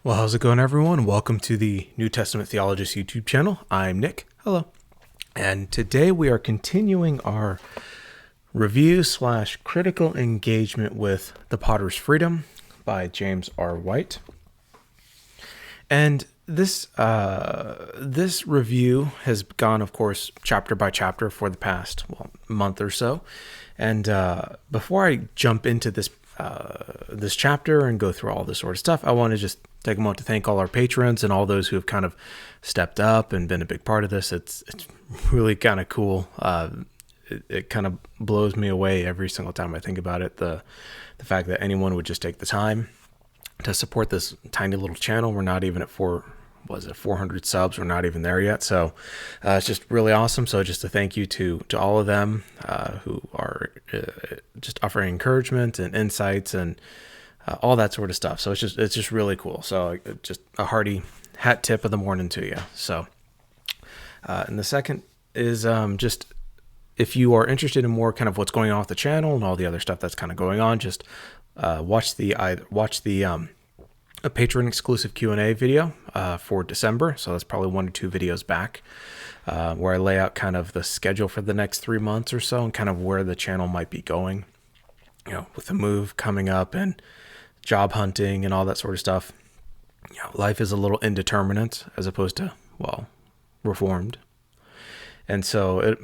Well, how's it going, everyone? Welcome to the New Testament Theologist YouTube channel. I'm Nick. Hello. And today we are continuing our review / critical engagement with The Potter's Freedom by James R. White. And this review has gone, of course, chapter by chapter for the past month or so. And before I jump into this chapter and go through all this sort of stuff, I want to just take a moment to thank all our patrons and all those who have kind of stepped up and been a big part of this. It's really kind of cool. It kind of blows me away every single time I think about it. The fact that anyone would just take the time to support this tiny little channel. We're not even at 400 subs. We're not even there yet. So it's just really awesome. So just a thank you to all of them who are just offering encouragement and insights and all that sort of stuff. So it's just really cool. So just a hearty hat tip of the morning to you. So and the second is just if you are interested in more kind of what's going on with the channel and all the other stuff that's kind of going on, just watch the a patron exclusive Q&A video for December. So that's probably 1 or 2 videos back where I lay out kind of the schedule for the next 3 months or so and kind of where the channel might be going, with the move coming up and job hunting and all that sort of stuff. Life is a little indeterminate as opposed to, reformed. And so it,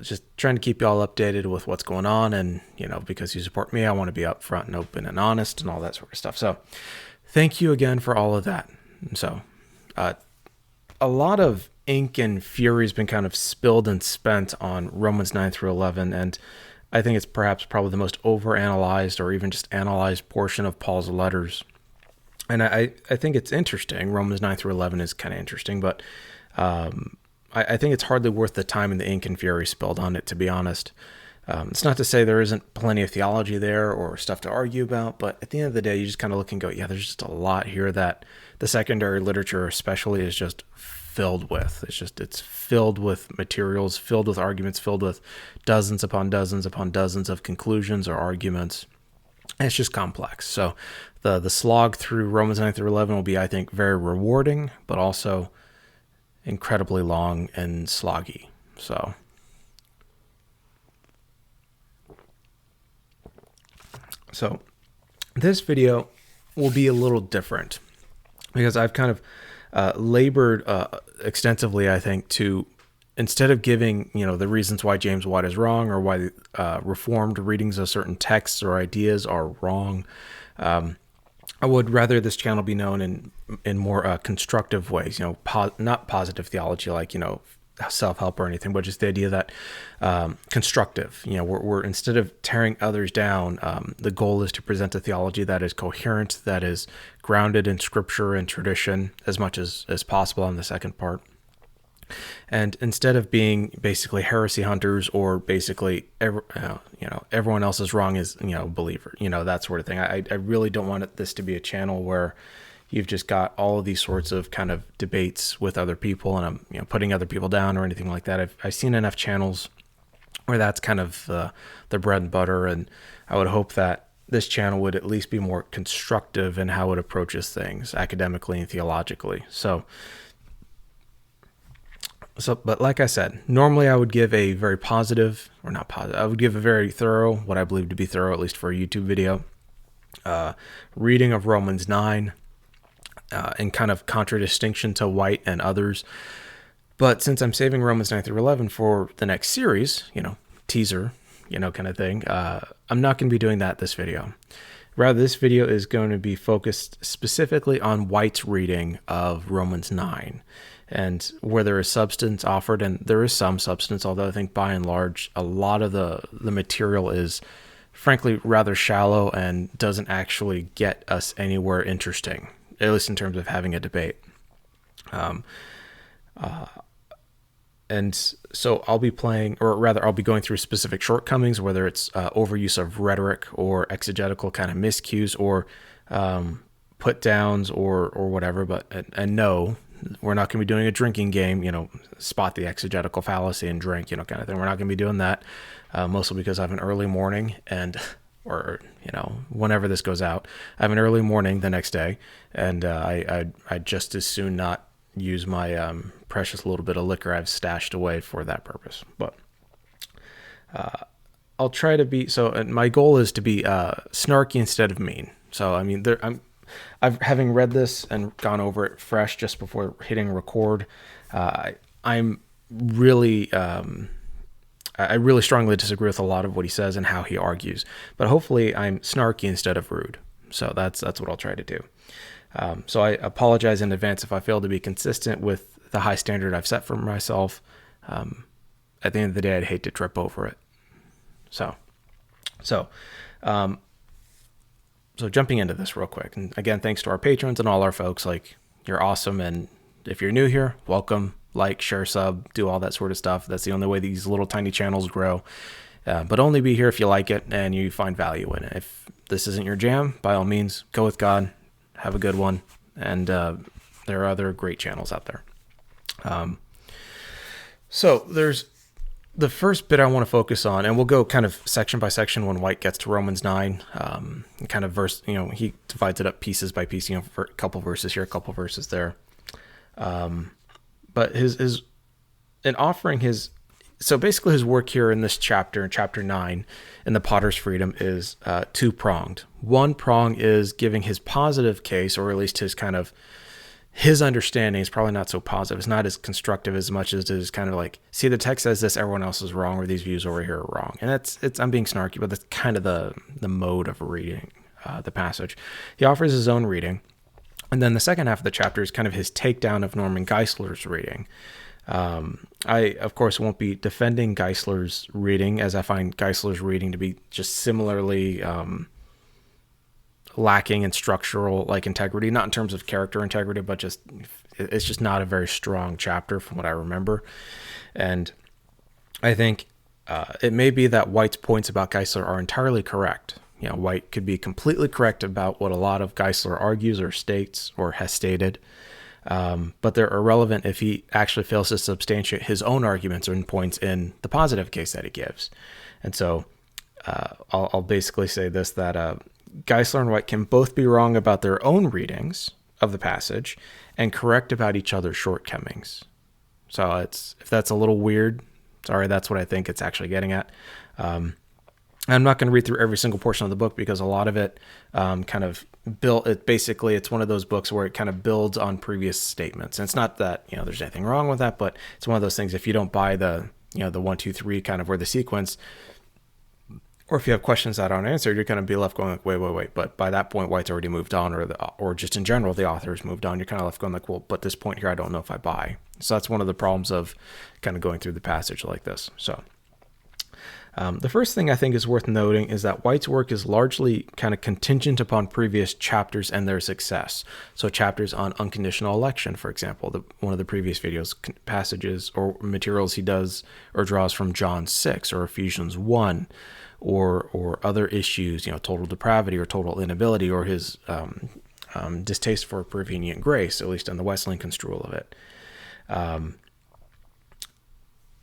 just trying to keep you all updated with what's going on. And, because you support me, I want to be upfront and open and honest and all that sort of stuff. So thank you again for all of that. So a lot of ink and fury has been kind of spilled and spent on Romans 9 through 11. And I think it's probably the most overanalyzed or even just analyzed portion of Paul's letters. And I think it's interesting. Romans 9 through 11 is kind of interesting, but I think it's hardly worth the time and the ink and fury spilled on it, to be honest. It's not to say there isn't plenty of theology there or stuff to argue about, but at the end of the day, you just kind of look and go, yeah, there's just a lot here that the secondary literature especially is just filled with. It's filled with materials, filled with arguments, filled with dozens upon dozens upon dozens of conclusions or arguments. And it's just complex. So the slog through Romans 9 through 11 will be, I think, very rewarding, but also incredibly long and sloggy. So this video will be a little different because I've kind of labored extensively, I think, to instead of giving, the reasons why James White is wrong or why reformed readings of certain texts or ideas are wrong, I would rather this channel be known in more constructive ways, not positive theology like, self-help or anything, but just the idea that constructive, we're instead of tearing others down, the goal is to present a theology that is coherent, that is grounded in scripture and tradition as much as possible on the second part. And instead of being basically heresy hunters or basically everyone else is wrong as believer, that sort of thing. I really don't want this to be a channel where you've just got all of these sorts of kind of debates with other people and I'm putting other people down or anything like that. I've seen enough channels where that's kind of the bread and butter, and I would hope that this channel would at least be more constructive in how it approaches things academically and theologically. But like I said, normally I would give a very positive, or not positive, I would give a very thorough, what I believe to be thorough, at least for a YouTube video, reading of Romans 9, in kind of contradistinction to White and others. But since I'm saving Romans 9 through 11 for the next series, teaser, kind of thing, I'm not going to be doing that this video. Rather, this video is going to be focused specifically on White's reading of Romans 9 and where there is substance offered, and there is some substance, although I think by and large, a lot of the material is frankly rather shallow and doesn't actually get us anywhere interesting, at least in terms of having a debate. And so I'll be I'll be going through specific shortcomings, whether it's overuse of rhetoric or exegetical kind of miscues or put downs or whatever. And no, we're not going to be doing a drinking game, spot the exegetical fallacy and drink, kind of thing. We're not going to be doing that, mostly because I have an early morning and or whenever this goes out. I have an early morning the next day, and I'd just as soon not use my precious little bit of liquor I've stashed away for that purpose. But I'll try to be my goal is to be snarky instead of mean. So I mean, having read this and gone over it fresh just before hitting record, I'm really I really strongly disagree with a lot of what he says and how he argues, but hopefully I'm snarky instead of rude. So that's what I'll try to do. So I apologize in advance if I fail to be consistent with the high standard I've set for myself. At the end of the day, I'd hate to trip over it. So jumping into this real quick, and again, thanks to our patrons and all our folks. Like, you're awesome, and if you're new here, welcome. Like, share, sub, do all that sort of stuff. That's the only way these little tiny channels grow. But only be here if you like it and you find value in it. If this isn't your jam, by all means, go with God. Have a good one. And there are other great channels out there. So there's the first bit I want to focus on, and we'll go kind of section by section when White gets to Romans 9. Kind of verse, he divides it up pieces by piece, for a couple verses here, a couple verses there. But so basically his work here in this chapter, in chapter 9, in the Potter's Freedom, is two-pronged. One prong is giving his positive case, or at least his understanding is probably not so positive. It's not as constructive as much as it is kind of like, see, the text says this, everyone else is wrong, or these views over here are wrong. And I'm being snarky, but that's kind of the mode of reading the passage. He offers his own reading. And then the second half of the chapter is kind of his takedown of Norman Geisler's reading. I, of course, won't be defending Geisler's reading, as I find Geisler's reading to be just similarly lacking in structural integrity, not in terms of character integrity, but it's just not a very strong chapter from what I remember. And I think it may be that White's points about Geisler are entirely correct. White could be completely correct about what a lot of Geisler argues or states or has stated, but they're irrelevant if he actually fails to substantiate his own arguments and points in the positive case that he gives. And so I'll basically say this, that Geisler and White can both be wrong about their own readings of the passage and correct about each other's shortcomings. So if that's a little weird, sorry, that's what I think it's actually getting at. I'm not going to read through every single portion of the book because a lot of it kind of built. It's one of those books where it kind of builds on previous statements. And it's not that there's anything wrong with that, but it's one of those things. If you don't buy the 1, 2, 3 kind of where the sequence, or if you have questions that aren't answered, you're going to be left going like, wait. But by that point, White's already moved on, or just in general, the author has moved on. You're kind of left going like, well, but this point here, I don't know if I buy. So that's one of the problems of kind of going through the passage like this. So. The first thing I think is worth noting is that White's work is largely kind of contingent upon previous chapters and their success. So chapters on unconditional election, for example, one of the previous videos, passages or materials he does or draws from John 6 or Ephesians 1, or other issues, total depravity or total inability, or his distaste for prevenient grace, at least in the Wesleyan construal of it.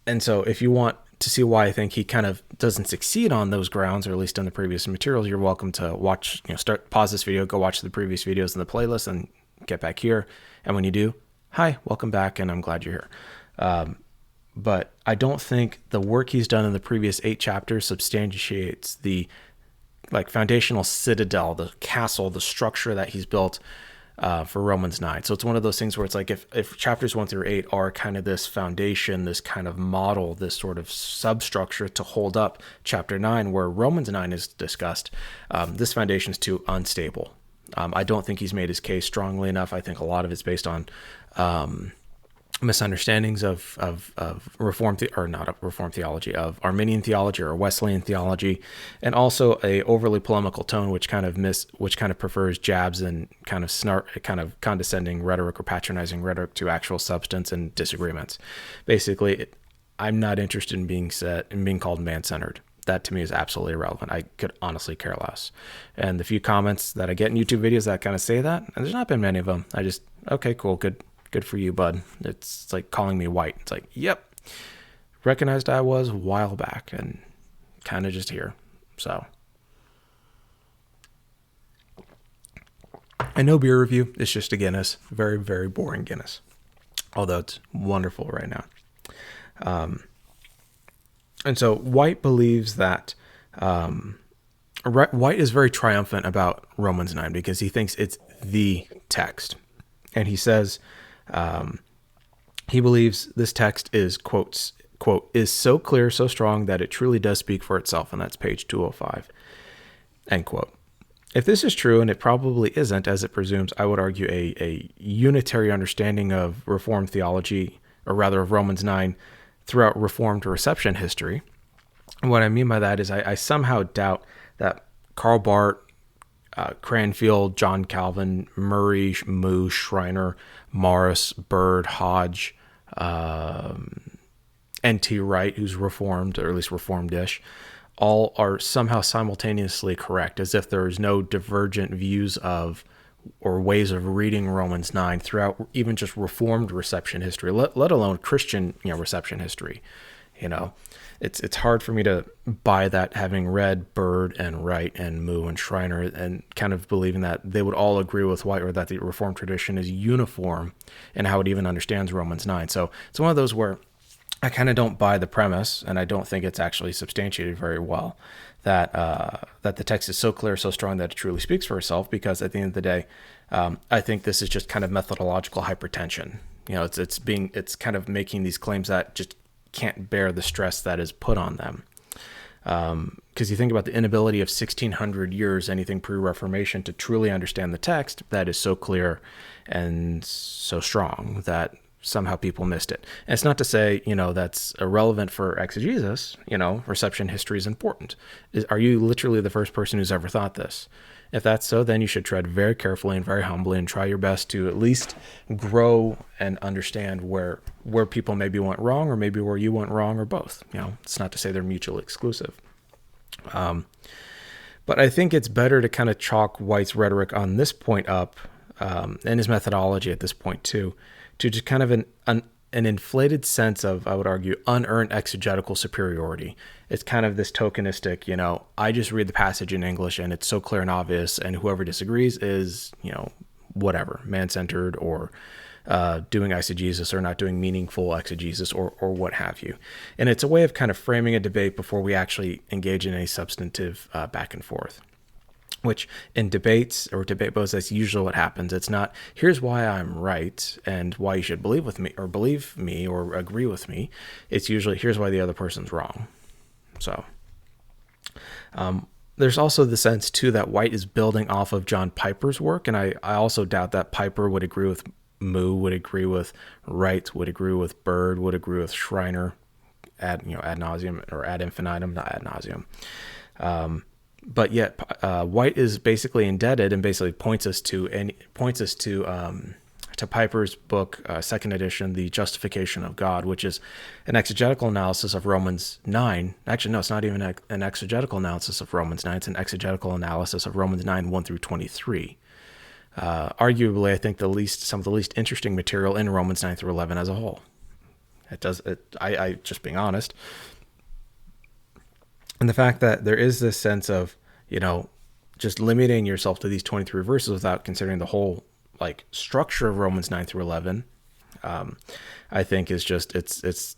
And so if you want to see why I think he kind of doesn't succeed on those grounds, or at least in the previous materials, you're welcome to watch, pause this video, go watch the previous videos in the playlist and get back here. And when you do, hi, welcome back. And I'm glad you're here. But I don't think the work he's done in the previous 8 chapters substantiates the foundational citadel, the castle, the structure that he's built for Romans 9. So it's one of those things where it's like if chapters 1 through 8 are kind of this foundation, this kind of model, this sort of substructure to hold up chapter 9, where Romans 9 is discussed, this foundation is too unstable. I don't think he's made his case strongly enough. I think a lot of it's based on misunderstandings of Reformed theology, of Arminian theology or Wesleyan theology, and also a overly polemical tone, which kind of prefers jabs and kind of condescending rhetoric or patronizing rhetoric to actual substance and disagreements. Basically, I'm not interested in being called man-centered. That to me is absolutely irrelevant. I could honestly care less. And the few comments that I get in YouTube videos that kind of say that, and there's not been many of them, I just, okay, cool, good for you, bud. It's like calling me white. It's like, yep, recognized I was a while back and kind of just here. So I know beer review. It's just a Guinness. Very, very boring Guinness. Although it's wonderful right now. And so White believes that White is very triumphant about Romans 9 because he thinks it's the text. And he says he believes this text is, quote, is so clear, so strong that it truly does speak for itself. And that's page 205, end quote. If this is true, and it probably isn't, as it presumes, I would argue a unitary understanding of Reformed theology, or rather of Romans 9, throughout Reformed reception history. And what I mean by that is I somehow doubt that Karl Barth, Cranfield, John Calvin, Murray, Moo, Schreiner, Morris, Bird, Hodge, N.T. Wright, who's Reformed, or at least Reformed-ish, all are somehow simultaneously correct, as if there is no divergent views of or ways of reading Romans 9 throughout even just Reformed reception history, let alone Christian reception history. It's hard for me to buy that, having read Bird and Wright and Moo and Schreiner, and kind of believing that they would all agree with White, or that the Reformed tradition is uniform in how it even understands Romans 9. So it's one of those where I kind of don't buy the premise, and I don't think it's actually substantiated very well, that the text is so clear, so strong that it truly speaks for itself, because at the end of the day, I think this is just kind of methodological hypertension. It's kind of making these claims that just can't bear the stress that is put on them. Because you think about the inability of 1600 years, anything pre-Reformation, to truly understand the text that is so clear and so strong that somehow people missed it. And it's not to say, that's irrelevant for exegesis. Reception history is important. Are you literally the first person who's ever thought this? If that's so, then you should tread very carefully and very humbly and try your best to at least grow and understand where people maybe went wrong, or maybe where you went wrong, or both. It's not to say they're mutually exclusive. But I think it's better to kind of chalk White's rhetoric on this point up, and his methodology at this point too, to just kind of an inflated sense of, I would argue, unearned exegetical superiority. It's kind of this tokenistic, I just read the passage in English and it's so clear and obvious, and whoever disagrees is, whatever, man-centered, or doing eisegesis, or not doing meaningful exegesis, or what have you. And it's a way of kind of framing a debate before we actually engage in any substantive back and forth. Which in debates or debate bows, that's usually what happens. It's not, here's why I'm right and why you should believe me or agree with me. It's usually, here's why the other person's wrong. So there's also the sense too that White is building off of John Piper's work, and I also doubt that Piper would agree with Moo, would agree with Wright, would agree with Bird, would agree with Schreiner ad nauseum, or ad infinitum, not ad nauseum. But yet, White is basically indebted, and basically points us to Piper's book, second edition, The Justification of God, which is an exegetical analysis of Romans 9. Actually, no, it's not even an exegetical analysis of Romans 9. It's an exegetical analysis of Romans 9, 1 through 23. Arguably, I think some of the least interesting material in Romans 9 through 11 as a whole. I just being honest. And the fact that there is this sense of, just limiting yourself to these 23 verses without considering the whole structure of Romans 9 through 11, I think is just, it's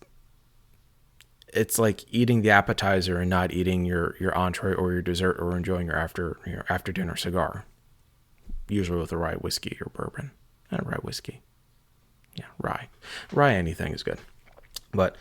like eating the appetizer and not eating your entree or your dessert, or enjoying your after dinner cigar, usually with a rye whiskey or bourbon. And rye whiskey. Yeah, rye anything is good. But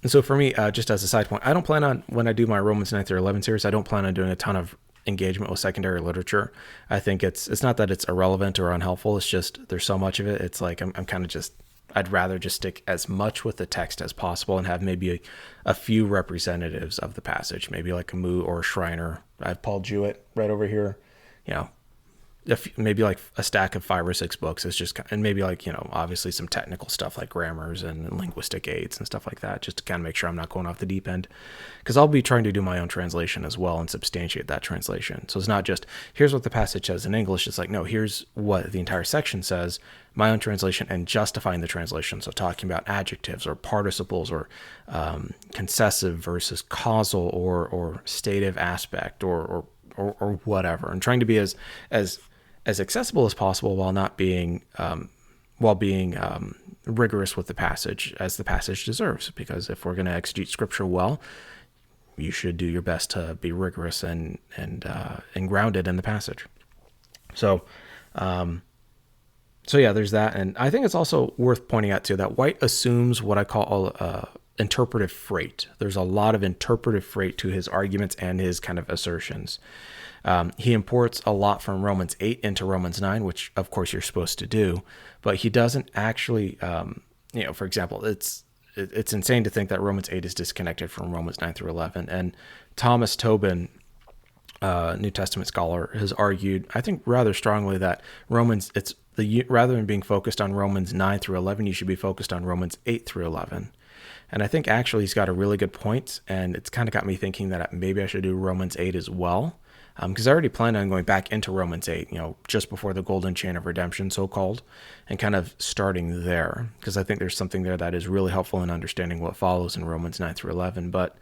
and so for me, just as a side point, I don't plan on, when I do my Romans 9 through 11 series, I don't plan on doing a ton of engagement with secondary literature. I think it's not that it's irrelevant or unhelpful. It's just, there's so much of it. It's like, I'm kind of just, I'd rather just stick as much with the text as possible and have maybe a few representatives of the passage, maybe like a Moo or a Schreiner. I have Paul Jewett right over here, maybe like a stack of 5 or 6 books. It's just, and maybe obviously some technical stuff like grammars and linguistic aids and stuff like that, just to kind of make sure I'm not going off the deep end, because I'll be trying to do my own translation as well and substantiate that translation. So it's not just, here's what the passage says in English. It's like, no, here's what the entire section says, my own translation, and justifying the translation. So talking about adjectives or participles, or concessive versus causal, or stative aspect, or whatever, and trying to be as as accessible as possible while not being while being rigorous with the passage as the passage deserves. Because if we're going to exegete Scripture well, you should do your best to be rigorous and grounded in the passage. So yeah, there's that. And I think it's also worth pointing out too that White assumes what I call interpretive freight. There's a lot of interpretive freight to his arguments and his kind of assertions. He imports a lot from Romans 8 into Romans 9, which of course you're supposed to do, but he doesn't actually, for example, it's insane to think that Romans 8 is disconnected from Romans 9 through 11. And Thomas Tobin, New Testament scholar, has argued, I think rather strongly, that rather than being focused on Romans 9 through 11, you should be focused on Romans 8 through 11. And I think actually he's got a really good point, and it's kind of got me thinking that maybe I should do Romans 8 as well, because I already planned on going back into Romans 8, just before the golden chain of redemption, so-called, and kind of starting there, because I think there's something there that is really helpful in understanding what follows in Romans 9 through 11. But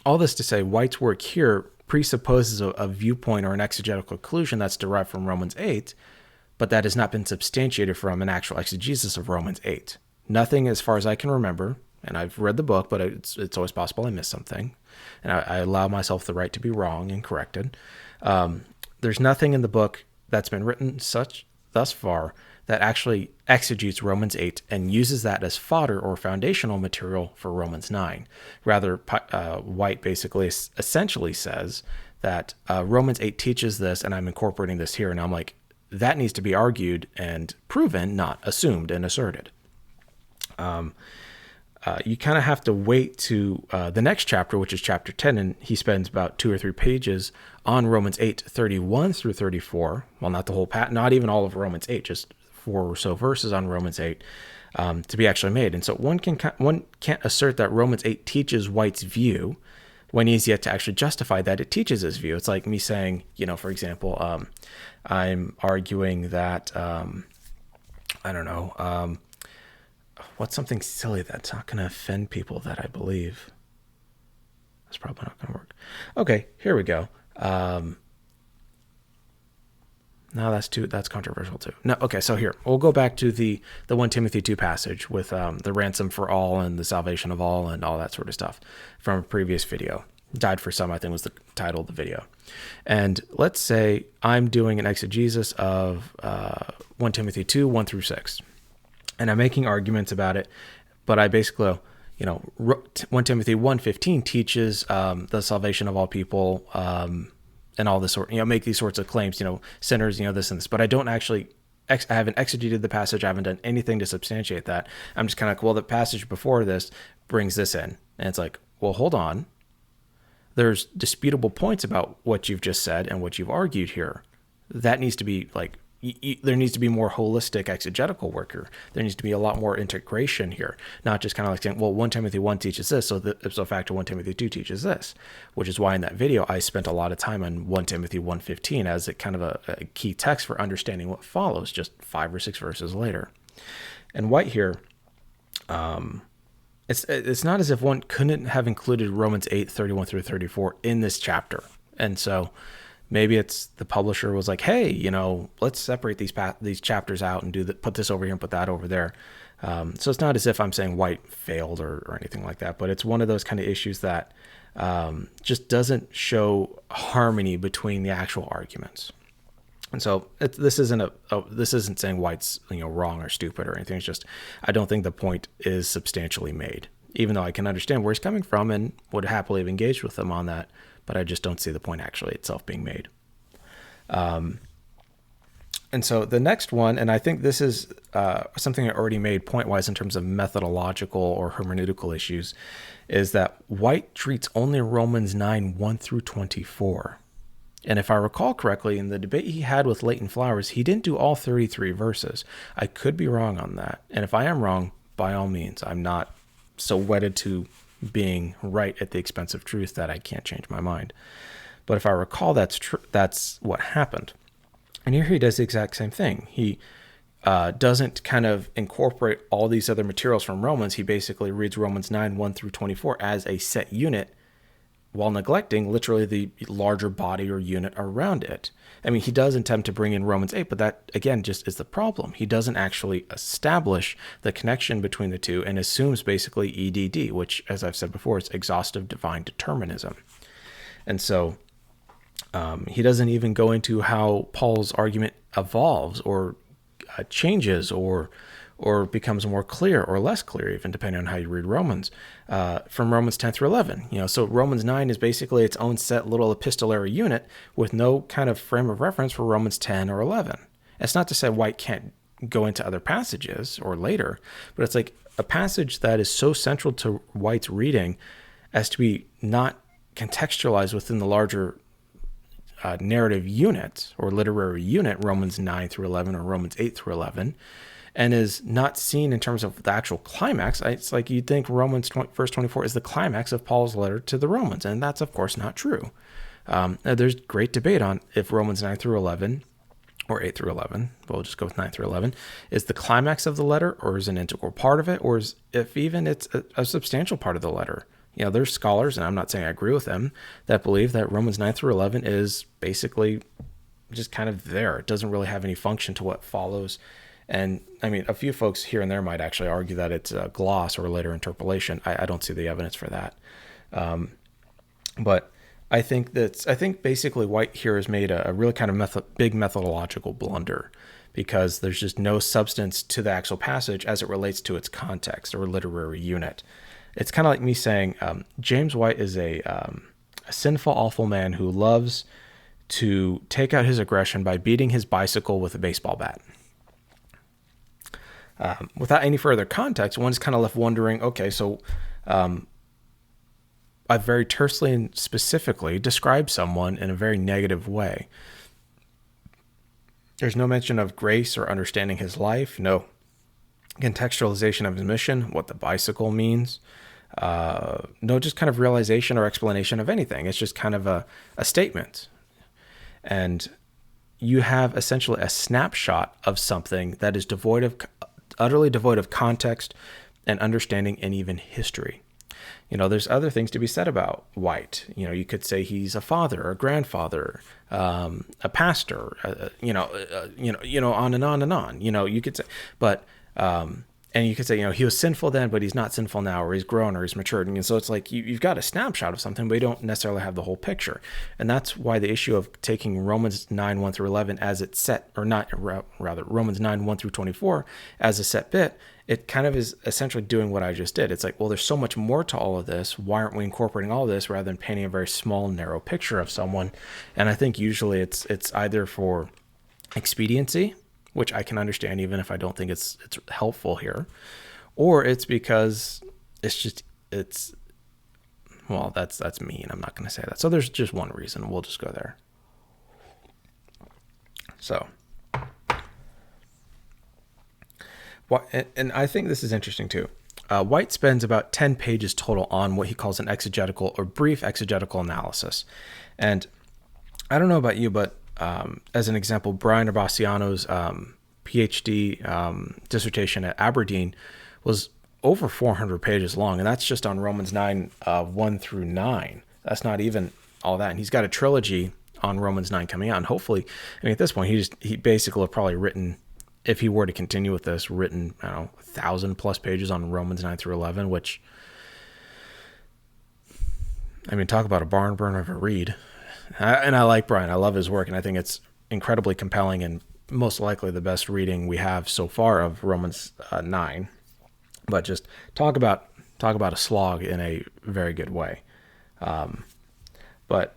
all this to say, White's work here presupposes a viewpoint or an exegetical conclusion that's derived from Romans 8, but that has not been substantiated from an actual exegesis of Romans 8. Nothing, as far as I can remember, and I've read the book, but it's always possible I miss something, and I allow myself the right to be wrong and corrected. There's nothing in the book that's been written thus far that actually exegetes Romans 8 and uses that as fodder or foundational material for Romans 9. Rather, White basically essentially says that Romans 8 teaches this, and I'm incorporating this here, and I'm like, that needs to be argued and proven, not assumed and asserted. You kind of have to wait to the next chapter, which is chapter 10, and he spends about 2 or 3 pages on Romans 8:31 through 34. Well, not the whole not even all of Romans 8, just 4 or so verses on Romans 8 to be actually made. And so one can't assert that Romans 8 teaches White's view when he's yet to actually justify that it teaches his view. It's like me saying, for example, I'm arguing that what's something silly that's not going to offend people that I believe? That's probably not going to work. Okay, here we go. No, that's controversial too. No, okay, so here, we'll go back to the 1 Timothy 2 passage with the ransom for all and the salvation of all and all that sort of stuff from a previous video. Died for some, I think, was the title of the video. And let's say I'm doing an exegesis of 1 Timothy 2, 1 through 6. And I'm making arguments about it, but I basically, 1 Timothy 1:15 teaches the salvation of all people and all this sort, make these sorts of claims, sinners, this and this. But I don't actually, I haven't exegeted the passage. I haven't done anything to substantiate that. I'm just kind of like, well, the passage before this brings this in. And it's like, well, hold on. There's disputable points about what you've just said and what you've argued here. That needs to be like, there needs to be more holistic exegetical work here. There needs to be a lot more integration here, not just kind of like saying, well, 1 Timothy 1 teaches this, so ipso facto 1 Timothy 2 teaches this, which is why in that video I spent a lot of time on 1 Timothy 1:15 as a kind of a key text for understanding what follows just 5 or 6 verses later. And White here, it's not as if one couldn't have included Romans 8:31 through 34 in this chapter. And so maybe it's the publisher was like, hey, let's separate these chapters out and put this over here and put that over there. So it's not as if I'm saying White failed or anything like that, but it's one of those kind of issues that just doesn't show harmony between the actual arguments. And so this isn't saying White's wrong or stupid or anything. It's just I don't think the point is substantially made, even though I can understand where he's coming from and would happily have engaged with him on that. But I just don't see the point actually itself being made. And so the next one, and I think this is something I already made point-wise in terms of methodological or hermeneutical issues, is that White treats only Romans 9, 1 through 24. And if I recall correctly, in the debate he had with Leighton Flowers, he didn't do all 33 verses. I could be wrong on that. And if I am wrong, by all means, I'm not so wedded to being right at the expense of truth that I can't change my mind. But if I recall, that's what happened. And here he does the exact same thing. He doesn't kind of incorporate all these other materials from Romans. He basically reads Romans 9, 1 through 24 as a set unit while neglecting literally the larger body or unit around it. I mean, he does attempt to bring in Romans 8, but that, again, just is the problem. He doesn't actually establish the connection between the two and assumes basically EDD, which, as I've said before, is exhaustive divine determinism. And so he doesn't even go into how Paul's argument evolves or changes or becomes more clear or less clear, even depending on how you read Romans, from Romans 10 through 11. So Romans 9 is basically its own set little epistolary unit with no kind of frame of reference for Romans 10 or 11. It's not to say White can't go into other passages or later, but it's like a passage that is so central to White's reading as to be not contextualized within the larger narrative unit or literary unit, Romans 9 through 11 or Romans 8 through 11, and is not seen in terms of the actual climax. It's like you'd think Romans verse 24 is the climax of Paul's letter to the Romans, and that's, of course, not true. There's great debate on if Romans 9 through 11 or 8 through 11, we'll just go with 9 through 11, is the climax of the letter or is an integral part of it, or is if even it's a substantial part of the letter. There's scholars, and I'm not saying I agree with them, that believe that Romans 9 through 11 is basically just kind of there. It doesn't really have any function to what follows. And I mean, a few folks here and there might actually argue that it's a gloss or a later interpolation. I don't see the evidence for that. But I think basically White here has made a really kind of big methodological blunder, because there's just no substance to the actual passage as it relates to its context or literary unit. It's kind of like me saying James White is a sinful, awful man who loves to take out his aggression by beating his bicycle with a baseball bat. Without any further context, one's kind of left wondering, okay, so I very tersely and specifically described someone in a very negative way. There's no mention of grace or understanding his life, no contextualization of his mission, what the bicycle means, no just kind of realization or explanation of anything. It's just kind of a statement. And you have essentially a snapshot of something that is utterly devoid of context and understanding and even history. There's other things to be said about White. You could say he's a father, a grandfather, a pastor, on and on and on. You could say, but and you could say, he was sinful then, but he's not sinful now, or he's grown, or he's matured. And so it's like you've got a snapshot of something, but you don't necessarily have the whole picture. And that's why the issue of taking Romans 9, 1 through 11 as it's set, or not, rather, Romans 9, 1 through 24 as a set bit, it kind of is essentially doing what I just did. It's like, well, there's so much more to all of this. Why aren't we incorporating all of this rather than painting a very small, narrow picture of someone? And I think usually it's either for expediency, which I can understand even if I don't think it's helpful here, or it's because that's mean. I'm not going to say that. So there's just one reason. We'll just go there. So, and I think this is interesting too. White spends about 10 pages total on what he calls an exegetical or brief exegetical analysis. And I don't know about you, but as an example, Brian Abbassiano's PhD dissertation at Aberdeen was over 400 pages long, and that's just on Romans 9, 1 through 9. That's not even all that. And he's got a trilogy on Romans 9 coming out, and hopefully, at this point, he basically have probably written, if he were to continue with this, 1,000 plus pages on Romans 9 through 11, which, talk about a barn burner of a read. And I like Brian. I love his work, and I think it's incredibly compelling and most likely the best reading we have so far of Romans 9. But just talk about a slog in a very good way. But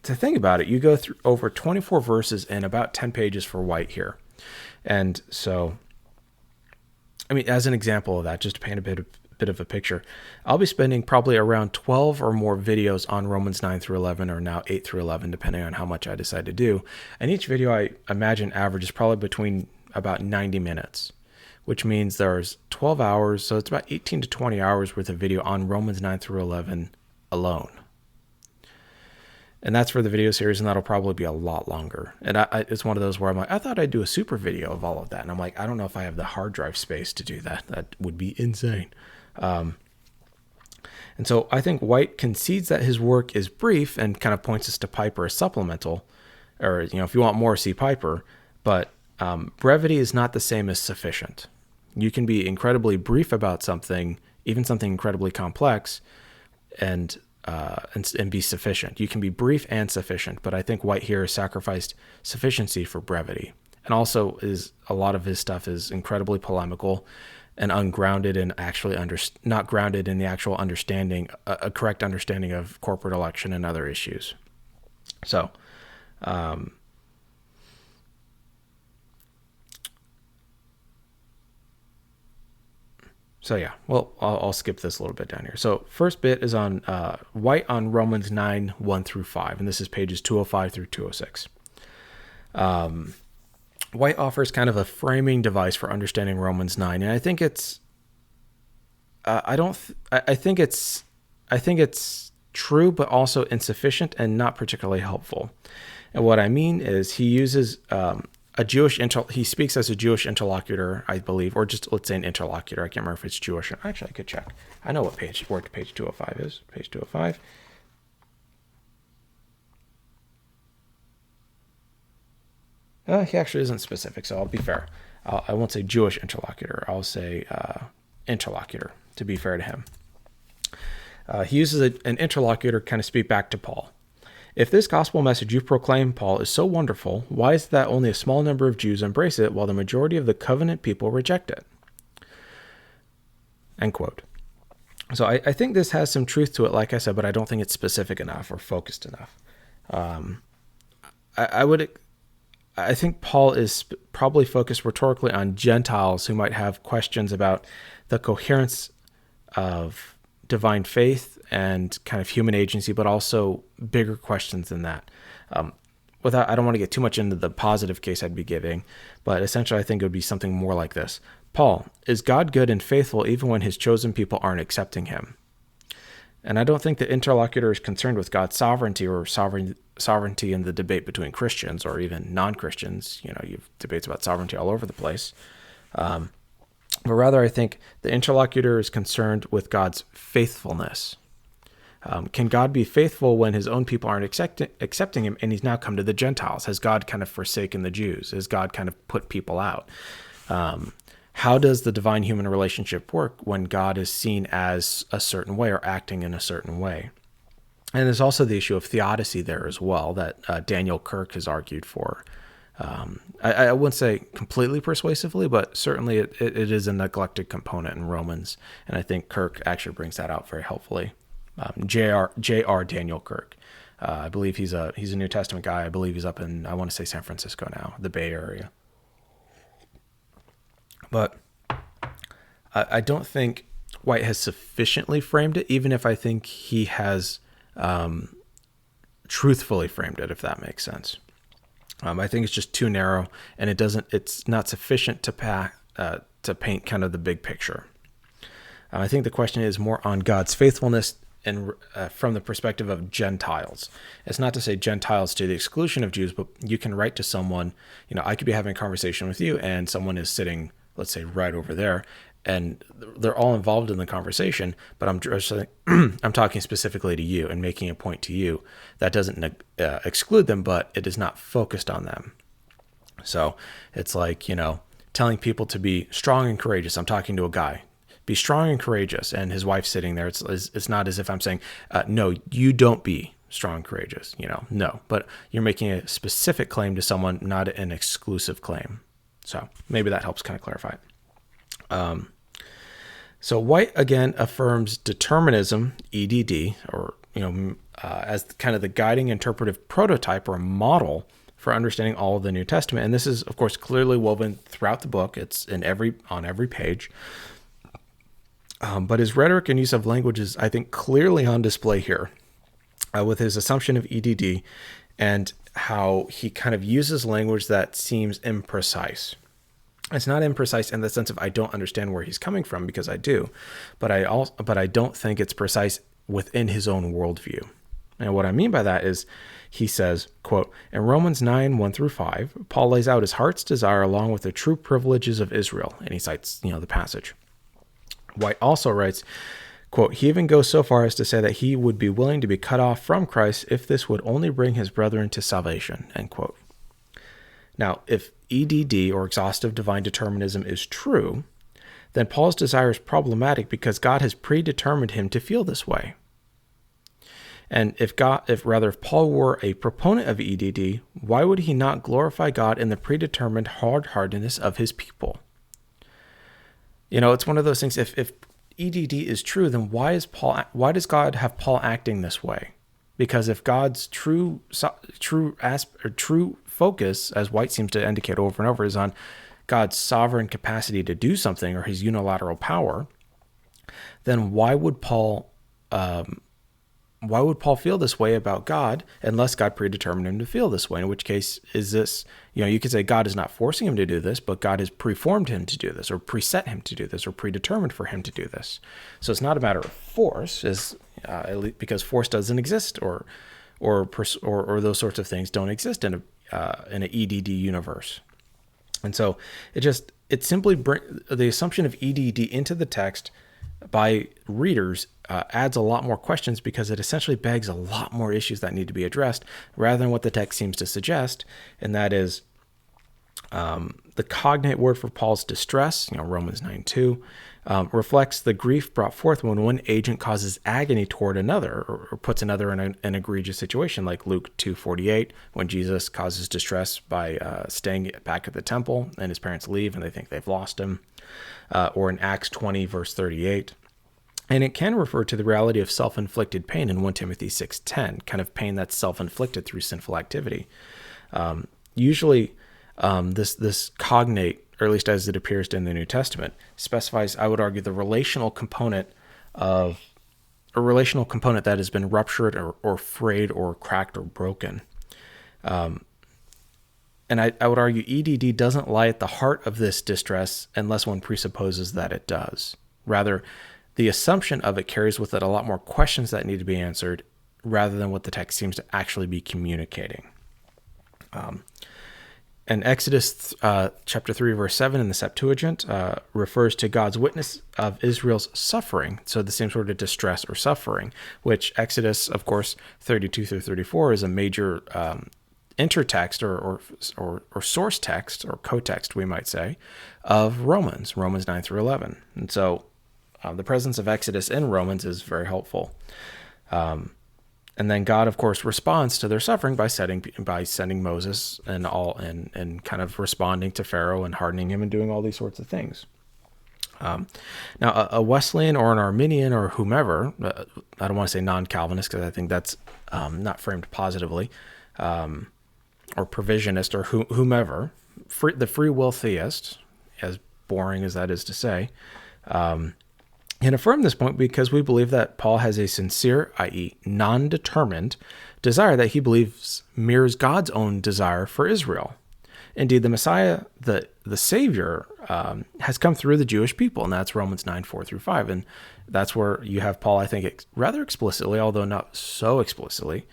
to think about it, you go through over 24 verses in about 10 pages for White here. And so, as an example of that, just to paint a bit of a picture, I'll be spending probably around 12 or more videos on Romans 9 through 11, or now 8 through 11, depending on how much I decide to do. And each video, I imagine, averages probably between about 90 minutes, which means there's 12 hours. So it's about 18 to 20 hours worth of video on Romans 9 through 11 alone. And that's for the video series, and that'll probably be a lot longer. And it's one of those where I'm like, I thought I'd do a super video of all of that. And I'm like, I don't know if I have the hard drive space to do that. That would be insane. And so I think White concedes that his work is brief and kind of points us to Piper as supplemental, or, if you want more, see Piper, but brevity is not the same as sufficient. You can be incredibly brief about something, even something incredibly complex, and be sufficient. You can be brief and sufficient, but I think White here has sacrificed sufficiency for brevity. And also a lot of his stuff is incredibly polemical and ungrounded and actually not grounded in the actual understanding, a correct understanding of corporate election and other issues. So, yeah, well, I'll skip this a little bit down here. So first bit is on White on Romans 9, 1 through 5, and this is pages 205 through 206. White offers kind of a framing device for understanding Romans 9, and I think it's I think it's true, but also insufficient and not particularly helpful. And what I mean is he uses he speaks as a Jewish interlocutor, I believe, or just let's say an interlocutor. I can't remember if it's Jewish. Actually, I could check. I know where page 205 is. Page 205. He actually isn't specific, so I'll be fair. I won't say Jewish interlocutor. I'll say interlocutor, to be fair to him. He uses an interlocutor to kind of speak back to Paul. If this gospel message you proclaim, Paul, is so wonderful, why is it that only a small number of Jews embrace it while the majority of the covenant people reject it? End quote. So I think this has some truth to it, like I said, but I don't think it's specific enough or focused enough. I think Paul is probably focused rhetorically on Gentiles who might have questions about the coherence of divine faith and kind of human agency, but also bigger questions than that. I don't want to get too much into the positive case I'd be giving, but essentially I think it would be something more like this. Paul, is God good and faithful even when his chosen people aren't accepting him? And I don't think the interlocutor is concerned with God's sovereignty or sovereignty in the debate between Christians or even non-Christians. You have debates about sovereignty all over the place. But rather, I think the interlocutor is concerned with God's faithfulness. Can God be faithful when his own people aren't accepting him and he's now come to the Gentiles? Has God kind of forsaken the Jews? Has God kind of put people out? How does the divine-human relationship work when God is seen as a certain way or acting in a certain way? And there's also the issue of theodicy there as well that Daniel Kirk has argued for. I wouldn't say completely persuasively, but certainly it is a neglected component in Romans, and I think Kirk actually brings that out very helpfully. J.R. Daniel Kirk. I believe he's a New Testament guy. I believe he's up in, I want to say San Francisco now, the Bay Area. But I don't think White has sufficiently framed it, even if I think he has truthfully framed it, if that makes sense. I think it's just too narrow, and it's not sufficient to paint kind of the big picture. I think the question is more on God's faithfulness and from the perspective of Gentiles. It's not to say Gentiles to the exclusion of Jews, but you can write to someone, I could be having a conversation with you and someone is sitting, let's say, right over there, and they're all involved in the conversation, but I'm talking specifically to you and making a point to you. That doesn't exclude them, but it is not focused on them. So it's like, telling people to be strong and courageous. I'm talking to a guy. Be strong and courageous, and his wife's sitting there. It's not as if I'm saying, no, you don't be strong and courageous. No, but you're making a specific claim to someone, not an exclusive claim. So maybe that helps kind of clarify it. So White again affirms determinism, EDD, or as kind of the guiding interpretive prototype or model for understanding all of the New Testament. And this is, of course, clearly woven throughout the book. It's on every page. But his rhetoric and use of language is, I think, clearly on display here, with his assumption of EDD and how he kind of uses language that seems imprecise. It's not imprecise in the sense of I don't understand where he's coming from, because I do, but I don't think it's precise within his own worldview. And what I mean by that is he says, quote, in Romans 9, 1 through 5, Paul lays out his heart's desire along with the true privileges of Israel. And he cites, the passage. White also writes, Quote, he even goes so far as to say that he would be willing to be cut off from Christ if this would only bring his brethren to salvation, end quote. Now, if EDD, or exhaustive divine determinism, is true, then Paul's desire is problematic because God has predetermined him to feel this way. And if Paul were a proponent of EDD, why would he not glorify God in the predetermined hard-heartedness of his people? It's one of those things. If EDD is true, then why does God have Paul acting this way? Because if God's true focus, as White seems to indicate over and over, is on God's sovereign capacity to do something, or his unilateral power, then why would Paul feel this way about God unless God predetermined him to feel this way? In which case, is this, you could say God is not forcing him to do this, but God has preformed him to do this, or preset him to do this, or predetermined for him to do this. So it's not a matter of force, because force doesn't exist, or those sorts of things don't exist in an EDD universe. And so it simply brings the assumption of EDD into the text by readers adds a lot more questions, because it essentially begs a lot more issues that need to be addressed rather than what the text seems to suggest. And that is the cognate word for Paul's distress, Romans 9:2, reflects the grief brought forth when one agent causes agony toward another, or puts another in an egregious situation, like Luke 2:48, when Jesus causes distress by staying back at the temple and his parents leave and they think they've lost him, or in Acts 20, verse 38. And it can refer to the reality of self-inflicted pain in 1 Timothy 6:10, kind of pain that's self-inflicted through sinful activity. Usually, this cognate, or at least as it appears in the New Testament, specifies, I would argue, the relational component of a relational component that has been ruptured or frayed or cracked or broken. And I would argue EDD doesn't lie at the heart of this distress unless one presupposes that it does. Rather, the assumption of it carries with it a lot more questions that need to be answered rather than what the text seems to actually be communicating. And Exodus chapter 3, verse 7 in the Septuagint refers to God's witness of Israel's suffering. So the same sort of distress or suffering, which Exodus, of course, 32 through 34 is a major intertext or source text, or cotext, we might say, of Romans 9 through 11. And so the presence of Exodus in Romans is very helpful. And then God, of course, responds to their suffering by sending Moses and kind of responding to Pharaoh and hardening him and doing all these sorts of things. Now, a Wesleyan or an Arminian or whomever, I don't want to say non-Calvinist because I think that's not framed positively, or provisionist or whomever, the free will theist, as boring as that is to say, can affirm this point because we believe that Paul has a sincere, i.e. non-determined, desire that he believes mirrors God's own desire for Israel. Indeed, the Messiah, the Savior, has come through the Jewish people, and that's Romans 9, 4 through 5. And that's where you have Paul, I think, rather explicitly, although not so explicitly,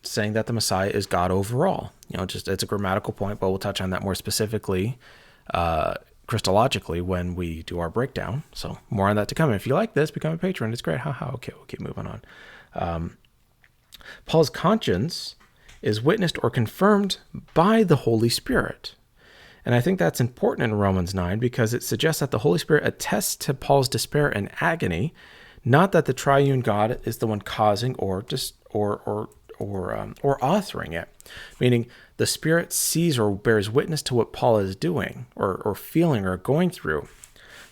saying that the Messiah is God overall. It's a grammatical point, but we'll touch on that more specifically Christologically when we do our breakdown. So more on that to come. And if you like this, become a patron. It's great. Okay, we'll keep moving on. Paul's conscience is witnessed or confirmed by the Holy Spirit. And I think that's important in Romans 9 because it suggests that the Holy Spirit attests to Paul's despair and agony, not that the triune God is the one causing or authoring it, meaning the Spirit sees or bears witness to what Paul is doing or feeling or going through,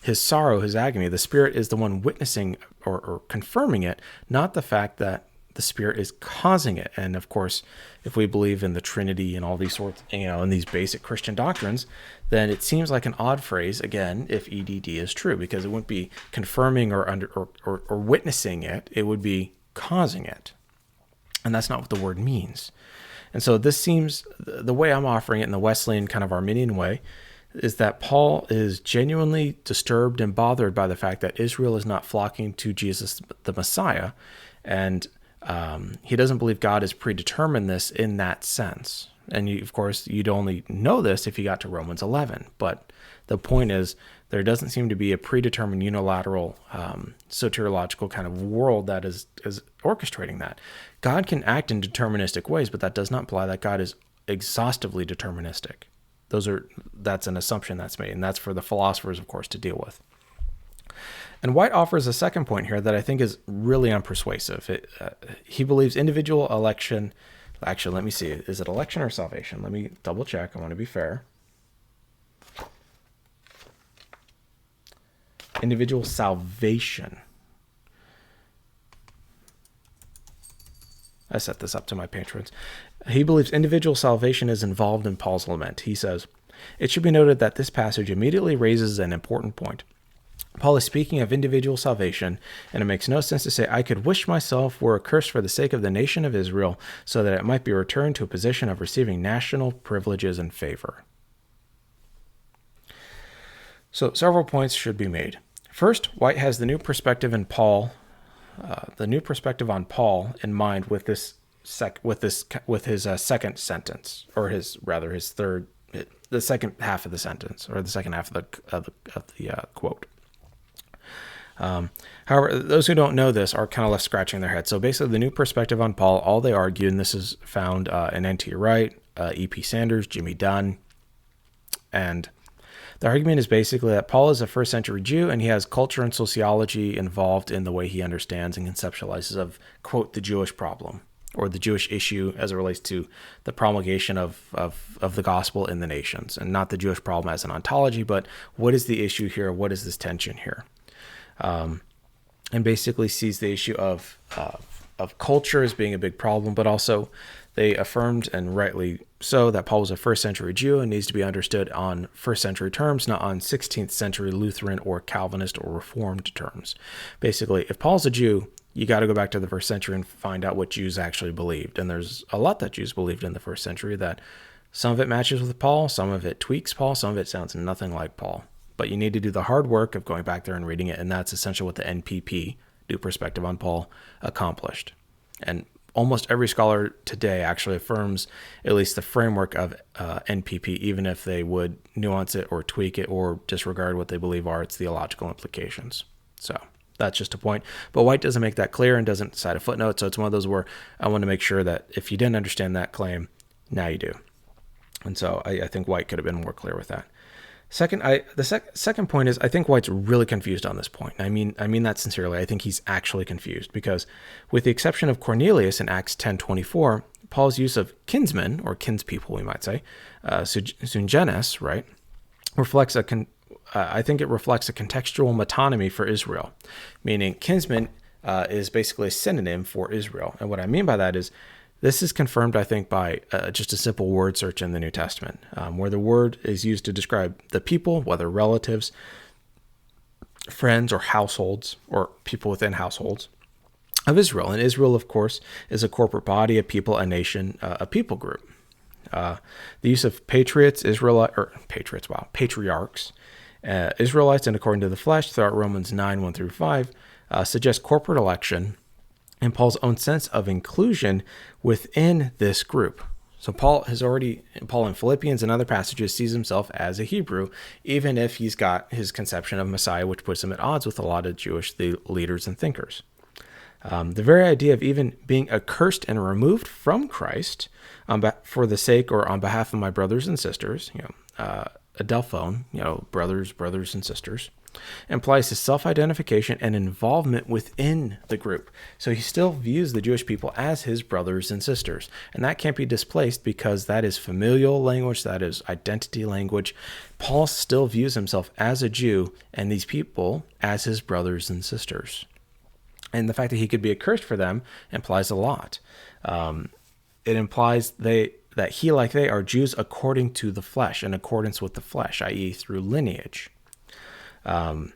his sorrow, his agony. The Spirit is the one witnessing or confirming it, not the fact that the Spirit is causing it. And of course, if we believe in the Trinity and all these sorts, in these basic Christian doctrines, then it seems like an odd phrase, again, if EDD is true, because it wouldn't be confirming or witnessing it, it would be causing it. And that's not what the word means. And so this seems, the way I'm offering it in the Wesleyan kind of Arminian way, is that Paul is genuinely disturbed and bothered by the fact that Israel is not flocking to Jesus, the Messiah. And he doesn't believe God has predetermined this in that sense. And of course, you'd only know this if you got to Romans 11. But The point is, there doesn't seem to be a predetermined unilateral soteriological kind of world that is orchestrating that. God can act in deterministic ways, but that does not imply that God is exhaustively deterministic. That's an assumption that's made, and that's for the philosophers, of course, to deal with. And White offers a second point here that I think is really unpersuasive. He believes individual election. Actually, let me see. Is it election or salvation? Let me double check. I want to be fair. Individual salvation. I set this up to my patrons. He believes individual salvation is involved in Paul's lament. He says, "It should be noted that this passage immediately raises an important point. Paul is speaking of individual salvation, and it makes no sense to say, 'I could wish myself were accursed for the sake of the nation of Israel, so that it might be returned to a position of receiving national privileges and favor.'" So several points should be made. First, White has the new perspective on Paul in mind with his second sentence, or the second half of the sentence, or the second half of the quote. However, those who don't know this are kind of left scratching their heads. So basically, the new perspective on Paul, all they argue, and this is found in N.T. Wright, E.P. Sanders, Jimmy Dunn, and the argument is basically that Paul is a first century Jew, and he has culture and sociology involved in the way he understands and conceptualizes of, quote, the Jewish problem, or the Jewish issue as it relates to the promulgation of the gospel in the nations, and not the Jewish problem as an ontology, but what is the issue here? What is this tension here? And basically sees the issue of culture as being a big problem, but also they affirmed, and rightly so, that Paul was a first century Jew and needs to be understood on first century terms, not on 16th century Lutheran or Calvinist or Reformed terms. Basically, if Paul's a Jew, you got to go back to the first century and find out what Jews actually believed. And there's a lot that Jews believed in the first century that some of it matches with Paul, some of it tweaks Paul, some of it sounds nothing like Paul. But you need to do the hard work of going back there and reading it, and that's essentially what the NPP, New Perspective on Paul, accomplished. And almost every scholar today actually affirms at least the framework of NPP, even if they would nuance it or tweak it or disregard what they believe are its theological implications. So that's just a point. But White doesn't make that clear and doesn't cite a footnote, so it's one of those where I want to make sure that if you didn't understand that claim, now you do. And so I think White could have been more clear with that. Second, the second point is I think White's really confused on this point. I mean that sincerely. I think he's actually confused because, with the exception of Cornelius in Acts 10:24, Paul's use of kinsmen, or kinspeople, we might say, sungenes, right, reflects I think it reflects a contextual metonymy for Israel, meaning kinsman is basically a synonym for Israel. And what I mean by that is, this is confirmed, I think, by just a simple word search in the New Testament, where the word is used to describe the people, whether relatives, friends, or households, or people within households of Israel. And Israel, of course, is a corporate body, a people, a nation, a people group. The use of patriarchs, Israelites, and according to the flesh, throughout Romans 9:1-5, suggests corporate election and Paul's own sense of inclusion within this group. So Paul in Philippians and other passages sees himself as a Hebrew, even if he's got his conception of Messiah, which puts him at odds with a lot of Jewish leaders and thinkers. The very idea of even being accursed and removed from Christ for the sake or on behalf of my brothers and sisters, adelphon, brothers and sisters, implies his self-identification and involvement within the group. So he still views the Jewish people as his brothers and sisters. And that can't be displaced because that is familial language, that is identity language. Paul still views himself as a Jew and these people as his brothers and sisters. And the fact that he could be accursed for them implies a lot. It implies that he, like they, are Jews according to the flesh, in accordance with the flesh, i.e. through lineage. And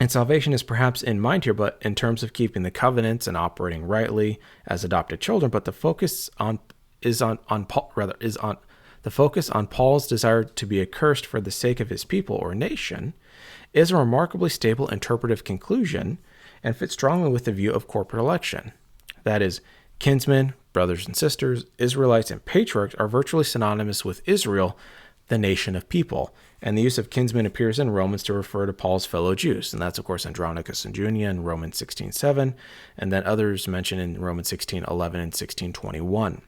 salvation is perhaps in mind here, but in terms of keeping the covenants and operating rightly as adopted children. But the focus on Paul's desire to be accursed for the sake of his people or nation is a remarkably stable interpretive conclusion and fits strongly with the view of corporate election. That is, kinsmen, brothers and sisters, Israelites, and patriarchs are virtually synonymous with Israel, the nation of people. And the use of kinsmen appears in Romans to refer to Paul's fellow Jews. And that's, of course, Andronicus and Junia in Romans 16:7, and then others mentioned in Romans 16:11 and 16:21.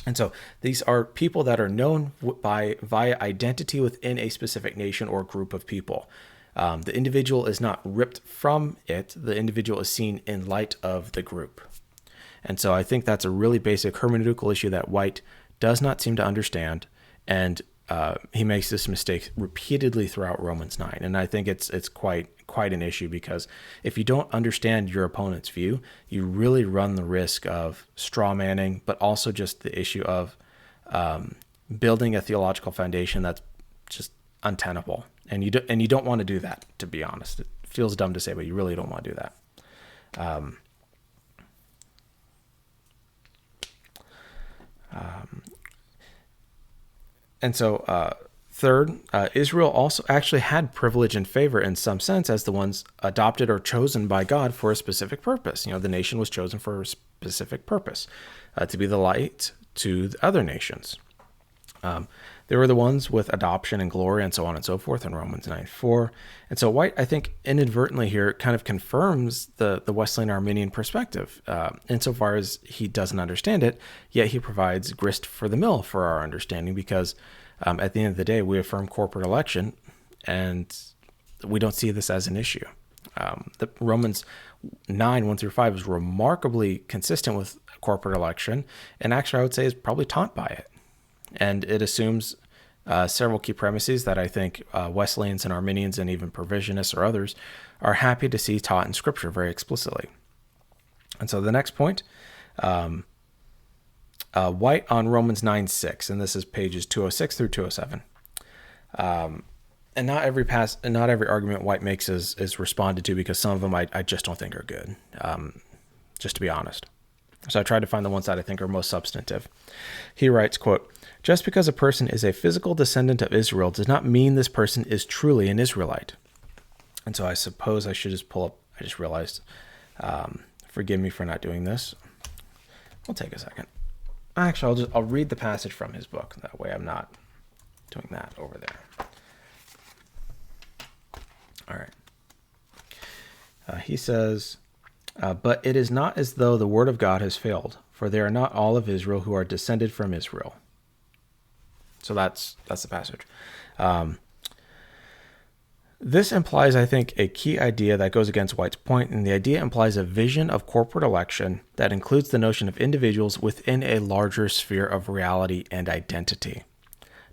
And so these are people that are known via identity within a specific nation or group of people. The individual is not ripped from it. The individual is seen in light of the group. And so I think that's a really basic hermeneutical issue that White does not seem to understand. And he makes this mistake repeatedly throughout Romans 9. And I think it's quite an issue, because if you don't understand your opponent's view, you really run the risk of straw manning, but also just the issue of building a theological foundation that's just untenable. And you don't want to do that, to be honest. It feels dumb to say, but you really don't want to do that. And so, third, Israel also actually had privilege and favor in some sense as the ones adopted or chosen by God for a specific purpose. The nation was chosen for a specific purpose, to be the light to the other nations. They were the ones with adoption and glory and so on and so forth in Romans 9:4. And so White, I think, inadvertently here kind of confirms the Wesleyan Arminian perspective, insofar as he doesn't understand it, yet he provides grist for the mill for our understanding, because at the end of the day, we affirm corporate election, and we don't see this as an issue. The Romans 9:1-5 is remarkably consistent with corporate election, and actually I would say is probably taught by it. And it assumes several key premises that I think Wesleyans and Arminians and even Provisionists or others are happy to see taught in Scripture very explicitly. And so the next point, White on Romans 9:6, and this is pages 206 through 207. And not every argument White makes is responded to, because some of them I just don't think are good, just to be honest. So I tried to find the ones that I think are most substantive. He writes, quote, "Just because a person is a physical descendant of Israel does not mean this person is truly an Israelite." And so I suppose I should just pull up, I just realized, forgive me for not doing this. We'll take a second. Actually, I'll read the passage from his book. That way I'm not doing that over there. All right. He says, "But it is not as though the word of God has failed, for they are not all of Israel who are descended from Israel." So that's the passage. This implies, I think, a key idea that goes against White's point, and the idea implies a vision of corporate election that includes the notion of individuals within a larger sphere of reality and identity.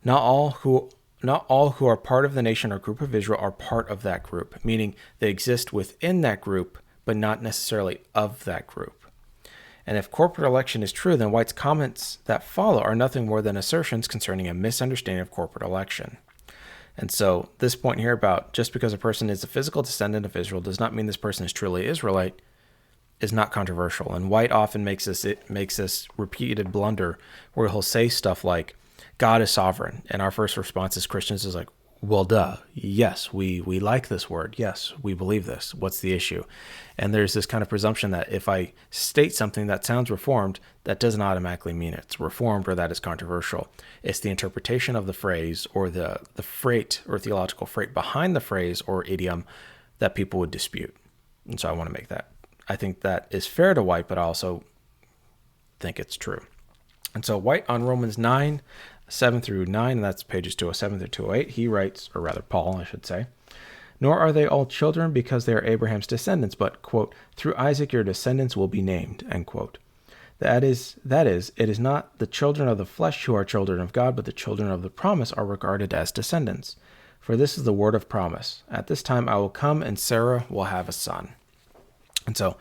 Not all who are part of the nation or group of Israel are part of that group, meaning they exist within that group, but not necessarily of that group. And if corporate election is true, then White's comments that follow are nothing more than assertions concerning a misunderstanding of corporate election. And so this point here about just because a person is a physical descendant of Israel does not mean this person is truly Israelite is not controversial. And White often makes this repeated blunder where he'll say stuff like, God is sovereign. And our first response as Christians is like, well, duh. Yes, we like this word. Yes, we believe this. What's the issue? And there's this kind of presumption that if I state something that sounds reformed, that doesn't automatically mean it's reformed or that it's controversial. It's the interpretation of the phrase or the freight or theological freight behind the phrase or idiom that people would dispute. And so I want to make that. I think that is fair to White, but I also think it's true. And so White on Romans 9:7-9, and that's pages 207 through 208, he writes, or rather Paul, I should say, "Nor are they all children because they are Abraham's descendants, but, quote, through Isaac your descendants will be named," end quote. That is, it is not the children of the flesh who are children of God, but the children of the promise are regarded as descendants. For this is the word of promise. At this time I will come, and Sarah will have a son. And so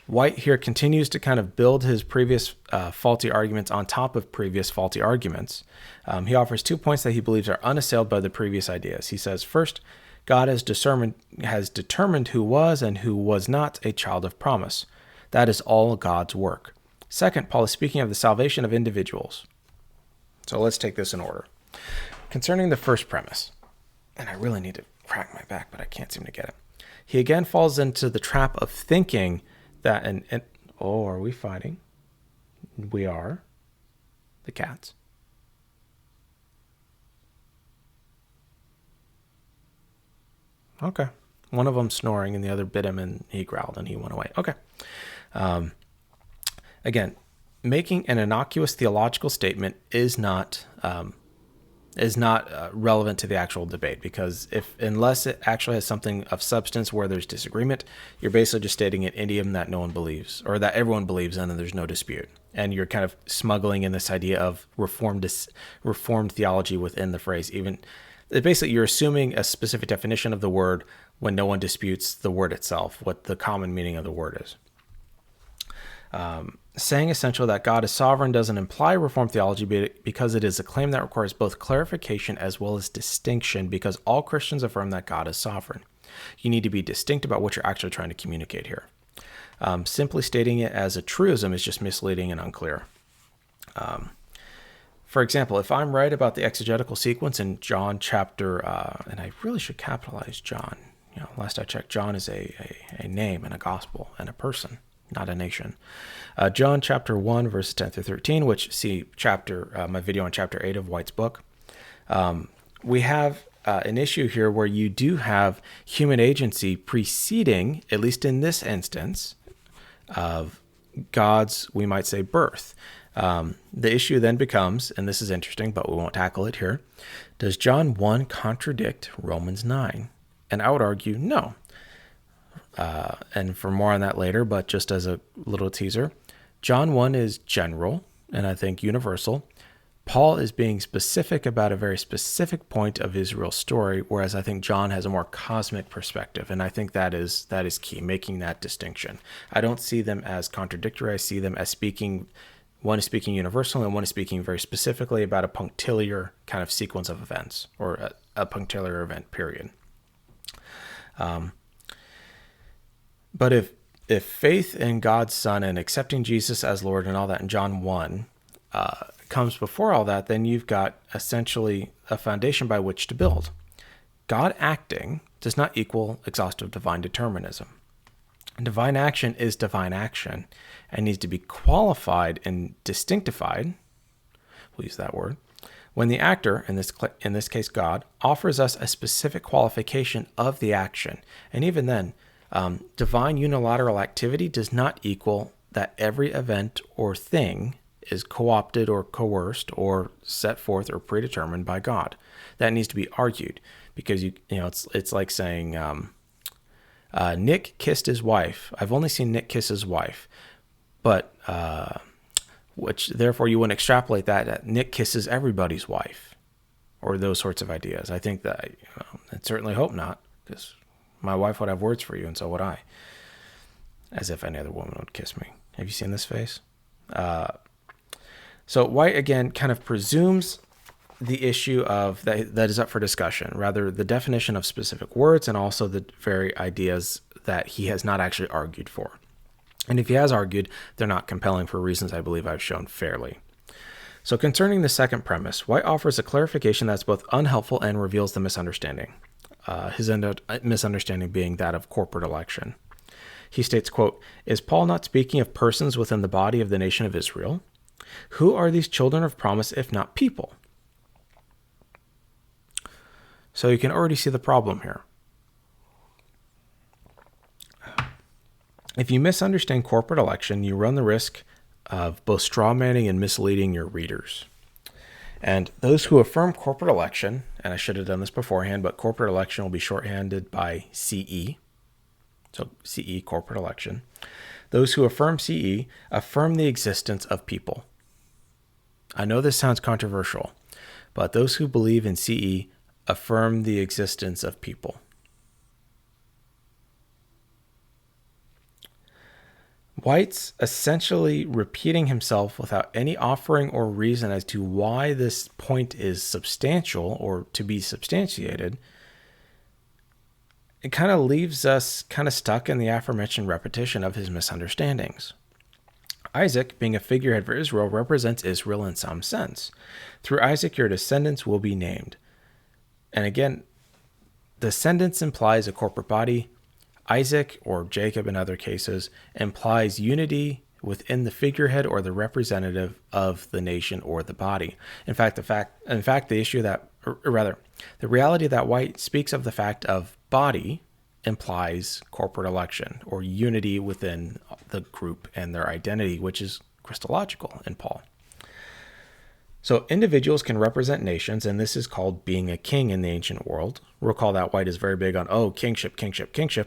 White here continues to kind of build his previous faulty arguments on top of previous faulty arguments. He offers 2 points that he believes are unassailed by the previous ideas. He says, first, God has determined who was and who was not a child of promise. That is all God's work. Second, Paul is speaking of the salvation of individuals. So let's take this in order. Concerning the first premise, and I really need to crack my back, but I can't seem to get it. He again falls into the trap of thinking that, are we fighting? We are. The cats. Okay. One of them snoring and the other bit him and he growled and he went away. Okay. Again, making an innocuous theological statement is not relevant to the actual debate, because unless it actually has something of substance where there's disagreement, you're basically just stating an idiom that no one believes or that everyone believes in and there's no dispute. And you're kind of smuggling in this idea of reformed theology within the phrase. Even basically, you're assuming a specific definition of the word when no one disputes the word itself, what the common meaning of the word is. Saying essentially that God is sovereign doesn't imply Reformed theology because it is a claim that requires both clarification as well as distinction, because all Christians affirm that God is sovereign. You need to be distinct about what you're actually trying to communicate here. Simply stating it as a truism is just misleading and unclear. For example, if I'm right about the exegetical sequence in John chapter, and I really should capitalize John. Last I checked, John is a name and a gospel and a person, not a nation. John chapter 1, verses 10 through 13, which see my video on chapter 8 of White's book. We have an issue here where you do have human agency preceding, at least in this instance, of God's, we might say, birth. The issue then becomes, and this is interesting, but we won't tackle it here, does John 1 contradict Romans 9? And I would argue no. And for more on that later, but just as a little teaser, John 1 is general and I think universal. Paul is being specific about a very specific point of Israel's story, whereas I think John has a more cosmic perspective, and I think that is key, making that distinction. I don't see them as contradictory. I see them as speaking. One is speaking universal, and one is speaking very specifically about a punctiliar kind of sequence of events, or a punctiliar event, period. But if faith in God's Son and accepting Jesus as Lord and all that in John 1 comes before all that, then you've got essentially a foundation by which to build. God acting does not equal exhaustive divine determinism. Divine action is divine action and needs to be qualified and distinctified, we'll use that word, when the actor, in this case God, offers us a specific qualification of the action. And even then, divine unilateral activity does not equal that every event or thing is co-opted or coerced or set forth or predetermined by God. That needs to be argued, because it's like saying Nick kissed his wife. I've only seen Nick kiss his wife, but which therefore you wouldn't extrapolate that Nick kisses everybody's wife, or those sorts of ideas. I think that I certainly hope not, because my wife would have words for you, and so would I. As if any other woman would kiss me. Have you seen this face? So White, again, kind of presumes the issue of that is up for discussion, rather the definition of specific words and also the very ideas that he has not actually argued for. And if he has argued, they're not compelling for reasons I believe I've shown fairly. So concerning the second premise, White offers a clarification that's both unhelpful and reveals the misunderstanding. His misunderstanding being that of corporate election. He states, quote, "Is Paul not speaking of persons within the body of the nation of Israel? Who are these children of promise if not people?" So you can already see the problem here. If you misunderstand corporate election, you run the risk of both strawmanning and misleading your readers. And those who affirm corporate election, and I should have done this beforehand, but corporate election will be shorthanded by CE. So CE, corporate election. Those who affirm CE affirm the existence of people. I know this sounds controversial, but those who believe in CE affirm the existence of people. White's essentially repeating himself without any offering or reason as to why this point is substantial or to be substantiated. It kind of leaves us kind of stuck in the aforementioned repetition of his misunderstandings. Isaac, being a figurehead for Israel, represents Israel in some sense. Through Isaac, your descendants will be named. And again, descendants implies a corporate body. Isaac, or Jacob in other cases, implies unity within the figurehead or the representative of the nation or the body. In fact, the issue that or rather, the reality that White speaks of the fact of body implies corporate election or unity within the group and their identity, which is Christological in Paul. So individuals can represent nations, and this is called being a king in the ancient world. Recall that White is very big on, kingship,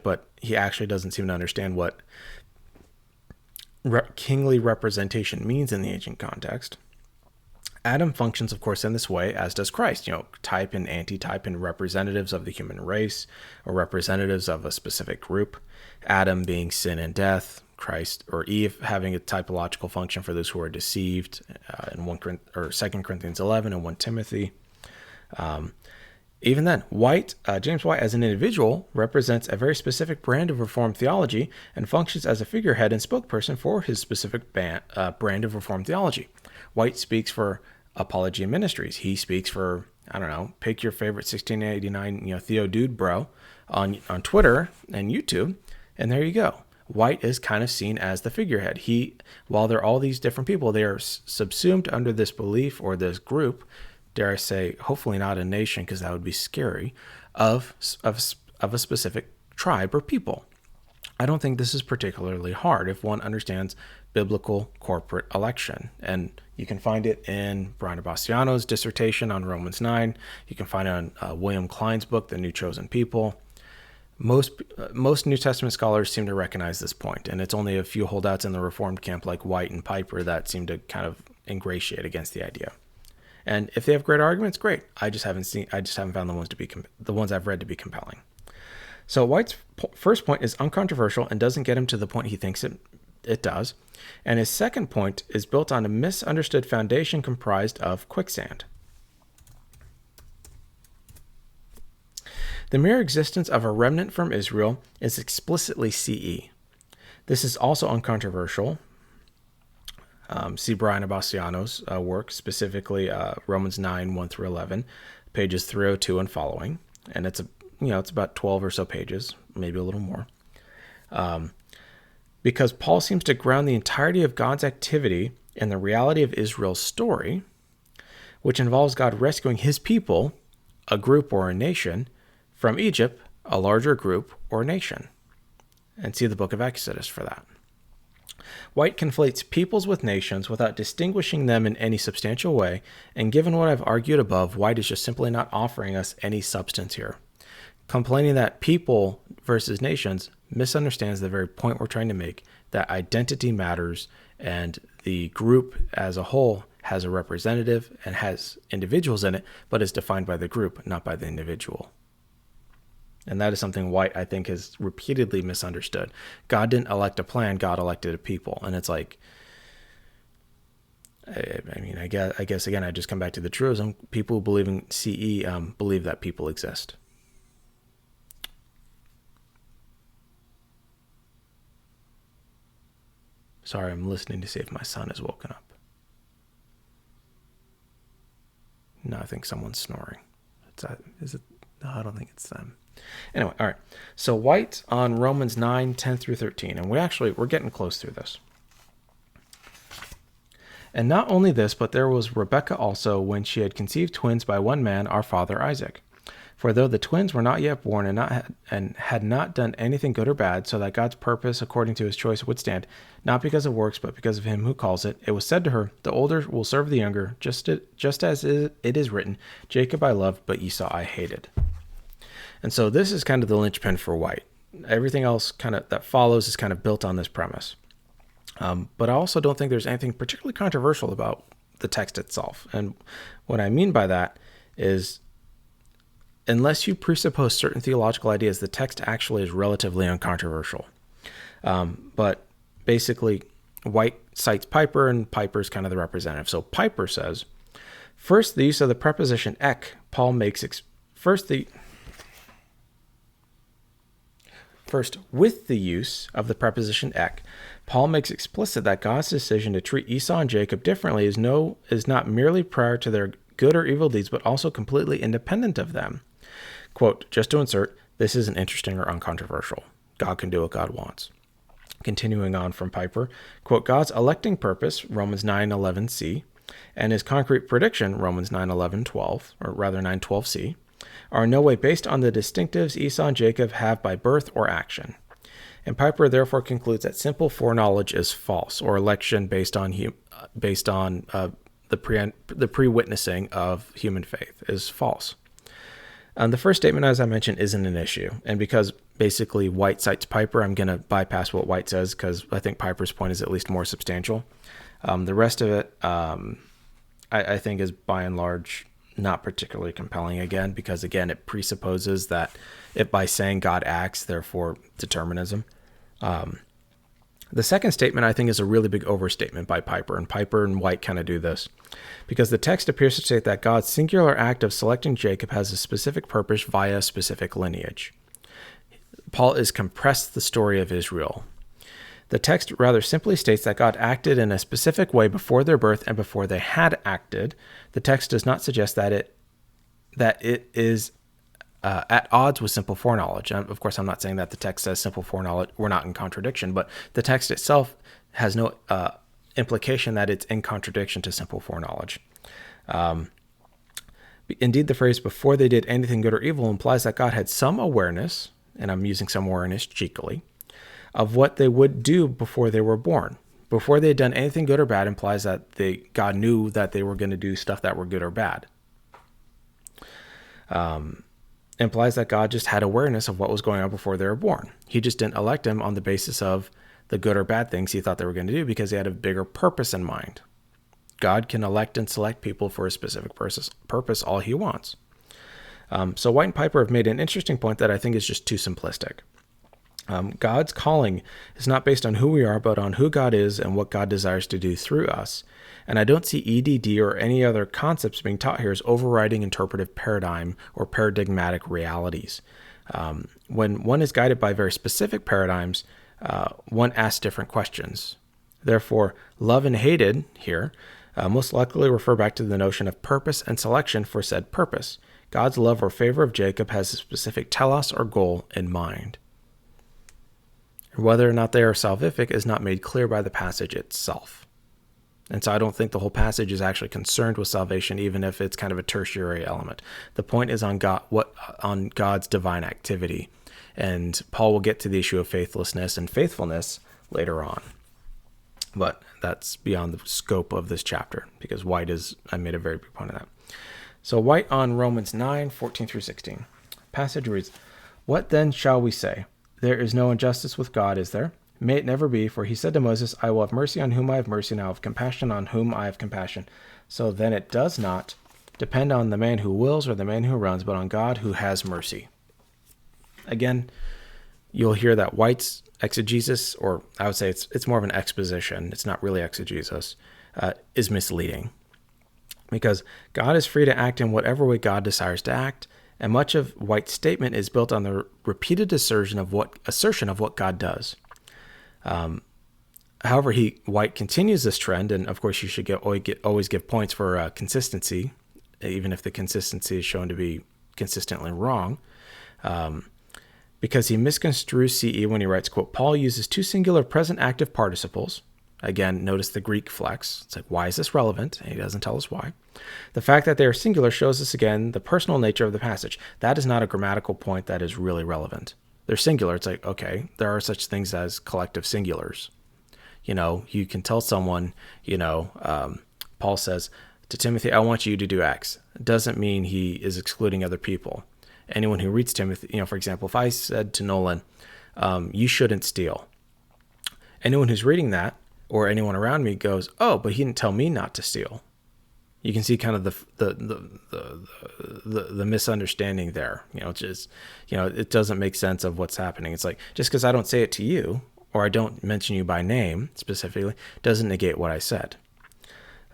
but he actually doesn't seem to understand what kingly representation means in the ancient context. Adam functions, of course, in this way, as does Christ, type and antitype and representatives of the human race or representatives of a specific group. Adam being sin and death, Christ or Eve having a typological function for those who are deceived in 2 Corinthians 11 and 1 Timothy. Even then, James White as an individual represents a very specific brand of Reformed theology and functions as a figurehead and spokesperson for his specific brand of Reformed theology. White speaks for Apology Ministries. He speaks for, pick your favorite 1689, Theo Dude bro on Twitter and YouTube, and there you go. White is kind of seen as the figurehead. While there are all these different people, they are subsumed under this belief or this group, dare I say, hopefully not a nation because that would be scary, of a specific tribe or people. I don't think this is particularly hard if one understands biblical corporate election. And you can find it in Brian Bastiano's dissertation on Romans 9. You can find it on William Klein's book, The New Chosen People. Most New Testament scholars seem to recognize this point, and it's only a few holdouts in the Reformed camp like White and Piper that seem to kind of ingratiate against the idea. And if they have great arguments, great. I just haven't found the ones I've read to be compelling. So White's first point is uncontroversial and doesn't get him to the point he thinks it does. And his second point is built on a misunderstood foundation comprised of quicksand. The mere existence of a remnant from Israel is explicitly CE. This is also uncontroversial. See Brian Bastiano's work, specifically Romans 9, 1 through 11, pages 302 and following. And it's about 12 or so pages, maybe a little more. Because Paul seems to ground the entirety of God's activity in the reality of Israel's story, which involves God rescuing his people, a group or a nation, from Egypt, a larger group or nation. And see the book of Exodus for that. White conflates peoples with nations without distinguishing them in any substantial way, and given what I've argued above, White is just simply not offering us any substance here. Complaining that people versus nations misunderstands the very point we're trying to make, that identity matters and the group as a whole has a representative and has individuals in it, but is defined by the group, not by the individual. And that is something White, I think, has repeatedly misunderstood. God didn't elect a plan, God elected a people. And it's like, I guess again, I just come back to the truism. People who believe in CE believe that people exist. Sorry, I'm listening to see if my son has woken up. No, I think someone's snoring. Is it? No, I don't think it's them. Anyway, all right. So White on Romans 9, 10 through 13. And we're getting close through this. And not only this, but there was Rebekah also, when she had conceived twins by one man, our father Isaac. For though the twins were not yet born and had not done anything good or bad, so that God's purpose according to his choice would stand, not because of works, but because of him who calls it, it was said to her, the older will serve the younger, just as it is written, Jacob I loved, but Esau I hated. And so this is kind of the linchpin for White. Everything else kind of that follows is kind of built on this premise. But I also don't think there's anything particularly controversial about the text itself. And what I mean by that is, unless you presuppose certain theological ideas, the text actually is relatively uncontroversial. But basically, White cites Piper, and Piper's kind of the representative. So Piper says, first, the use of the preposition ek, Paul makes First, with the use of the preposition ek, Paul makes explicit that God's decision to treat Esau and Jacob differently is not merely prior to their good or evil deeds, but also completely independent of them. Quote, just to insert, this isn't interesting or uncontroversial. God can do what God wants. Continuing on from Piper, quote, God's electing purpose, Romans 9:11c, and his concrete prediction, Romans 9:11-12, or rather 9:12c, are in no way based on the distinctives Esau and Jacob have by birth or action. And Piper therefore concludes that simple foreknowledge is false, or election based on the pre-witnessing of human faith is false. The first statement, as I mentioned, isn't an issue. And because basically White cites Piper, I'm going to bypass what White says because I think Piper's point is at least more substantial. The rest of it, I think, is by and large not particularly compelling again, because again, it presupposes that if by saying God acts, therefore determinism. The second statement, I think, is a really big overstatement by Piper, and Piper and White kind of do this, because the text appears to state that God's singular act of selecting Jacob has a specific purpose via a specific lineage. Paul is compressed the story of Israel. The text rather simply states that God acted in a specific way before their birth and before they had acted. The text does not suggest that it is at odds with simple foreknowledge. Of course, I'm not saying that the text says simple foreknowledge. We're not in contradiction, but the text itself has no implication that it's in contradiction to simple foreknowledge. Indeed, the phrase "before they did anything good or evil" implies that God had some awareness, and I'm using some awareness cheekily, of what they would do before they were born. Before they had done anything good or bad implies that God knew that they were going to do stuff that were good or bad. Implies that God just had awareness of what was going on before they were born. He just didn't elect them on the basis of the good or bad things he thought they were going to do, because he had a bigger purpose in mind. God can elect and select people for a specific purpose all he wants. So White and Piper have made an interesting point that I think is just too simplistic. God's calling is not based on who we are, but on who God is and what God desires to do through us. And I don't see EDD or any other concepts being taught here as overriding interpretive paradigm or paradigmatic realities. When one is guided by very specific paradigms, one asks different questions. Therefore, love and hated here most likely refer back to the notion of purpose and selection for said purpose. God's love or favor of Jacob has a specific telos or goal in mind. Whether or not they are salvific is not made clear by the passage itself. And so I don't think the whole passage is actually concerned with salvation, even if it's kind of a tertiary element. The point is on God's divine activity. And Paul will get to the issue of faithlessness and faithfulness later on. But that's beyond the scope of this chapter, because I made a very big point of that. So White on Romans 9:14-16. Passage reads, "What then shall we say? There is no injustice with God, is there? May it never be, for he said to Moses, I will have mercy on whom I have mercy, and I will have compassion on whom I have compassion. So then it does not depend on the man who wills or the man who runs, but on God who has mercy." Again, you'll hear that White's exegesis, or I would say it's more of an exposition, it's not really exegesis, is misleading. Because God is free to act in whatever way God desires to act, and much of White's statement is built on the repeated assertion of what God does. However, White continues this trend, and of course you should always give points for consistency, even if the consistency is shown to be consistently wrong, because he misconstrues CE when he writes, quote, "Paul uses two singular present active participles." Again, notice the Greek flex. It's like, why is this relevant? And he doesn't tell us why. The fact that they are singular shows us again the personal nature of the passage. That is not a grammatical point that is really relevant. They're singular. It's like, okay, there are such things as collective singulars. You can tell someone, Paul says to Timothy, I want you to do X. It doesn't mean he is excluding other people. Anyone who reads Timothy, for example, if I said to Nolan, you shouldn't steal. Anyone who's reading that, or anyone around me goes, oh, but he didn't tell me not to steal. You can see kind of the misunderstanding there. It doesn't make sense of what's happening. It's like, just because I don't say it to you, or I don't mention you by name specifically, doesn't negate what I said.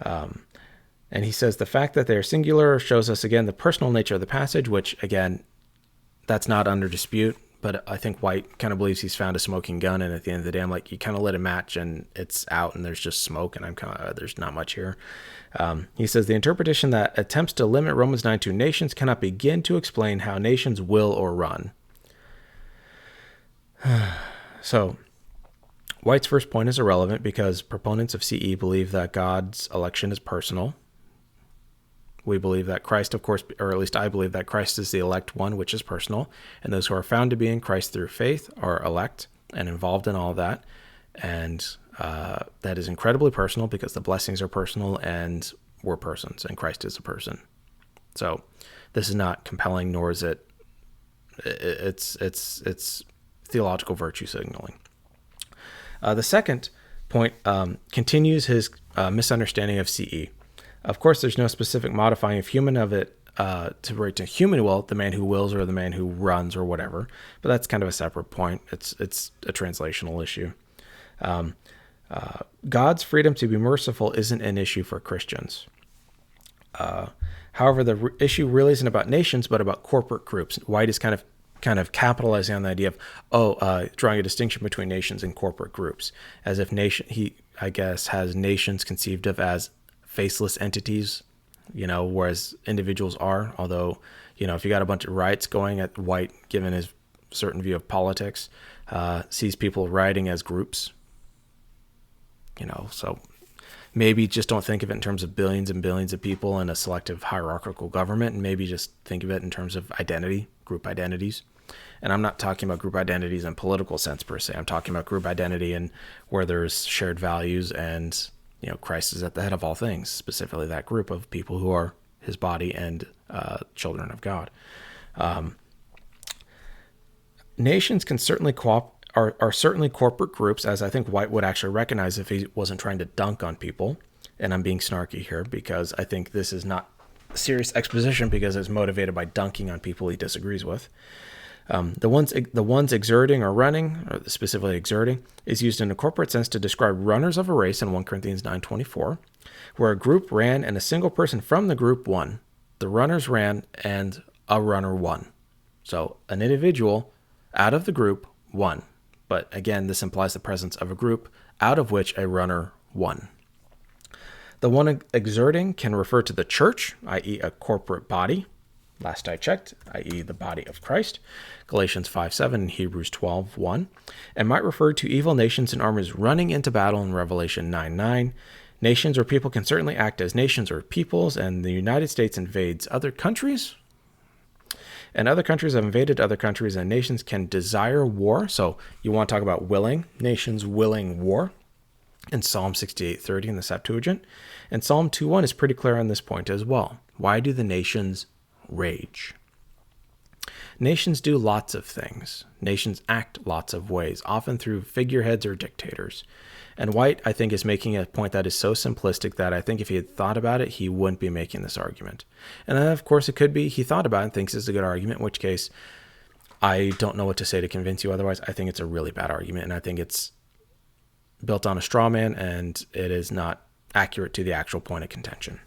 And he says the fact that they're singular shows us again the personal nature of the passage, which again, that's not under dispute. But I think White kind of believes he's found a smoking gun, and at the end of the day, I'm like, you kind of lit a match and it's out and there's just smoke, and I'm kind of, there's not much here. He says the interpretation that attempts to limit Romans 9 to nations cannot begin to explain how nations will or run. So White's first point is irrelevant because proponents of CE believe that God's election is personal. We believe that Christ, of course, or at least I believe that Christ is the elect one, which is personal, and those who are found to be in Christ through faith are elect and involved in all that. And that is incredibly personal because the blessings are personal and we're persons, and Christ is a person. So this is not compelling, nor is it's theological virtue signaling. The second point continues his misunderstanding of CE. Of course, there's no specific modifying of human of it to relate to human will, the man who wills or the man who runs or whatever. But that's kind of a separate point. It's a translational issue. God's freedom to be merciful isn't an issue for Christians. However, the issue really isn't about nations, but about corporate groups. White is kind of capitalizing on the idea of drawing a distinction between nations and corporate groups, as if he I guess has nations conceived of as faceless entities, whereas individuals are. Although, if you got a bunch of riots going at White, given his certain view of politics, sees people rioting as groups. So maybe just don't think of it in terms of billions and billions of people in a selective hierarchical government, and maybe just think of it in terms of identity, group identities. And I'm not talking about group identities in political sense per se. I'm talking about group identity and where there's shared values and, Christ is at the head of all things, specifically that group of people who are his body and children of God. Nations can certainly are certainly corporate groups, as I think White would actually recognize if he wasn't trying to dunk on people. And I'm being snarky here because I think this is not serious exposition because it's motivated by dunking on people he disagrees with. The ones exerting or running, or specifically exerting, is used in a corporate sense to describe runners of a race in 1 Corinthians 9:24, where a group ran and a single person from the group won. The runners ran and a runner won. So an individual out of the group won. But again, this implies the presence of a group out of which a runner won. The one exerting can refer to the church, i.e. a corporate body, last I checked, i.e. the body of Christ, Galatians 5:7 and Hebrews 12:1, and might refer to evil nations and armies running into battle in Revelation 9:9. Nations or people can certainly act as nations or peoples, and the United States invades other countries, and other countries have invaded other countries, and nations can desire war. So you want to talk about willing, nations willing war, in Psalm 68:30 in the Septuagint. And Psalm 2:1 is pretty clear on this point as well. Why do the nations rage? Nations do lots of things. Nations act lots of ways, often through figureheads or dictators. And White, I think, is making a point that is so simplistic that I think if he had thought about it, he wouldn't be making this argument. And then, of course, it could be he thought about it and thinks it's a good argument, in which case I don't know what to say to convince you otherwise. I think it's a really bad argument, and I think it's built on a straw man, and it is not accurate to the actual point of contention.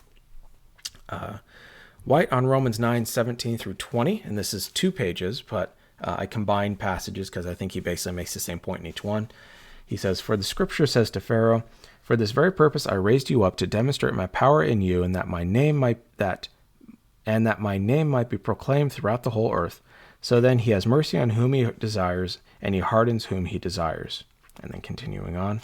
White on Romans 9:17 through 20, and this is 2 pages, but I combined passages because I think he basically makes the same point in each one. He says, "For the scripture says to Pharaoh, for this very purpose I raised you up to demonstrate my power in you, and that my name might be proclaimed throughout the whole earth. So then he has mercy on whom he desires, and he hardens whom he desires." And then continuing on.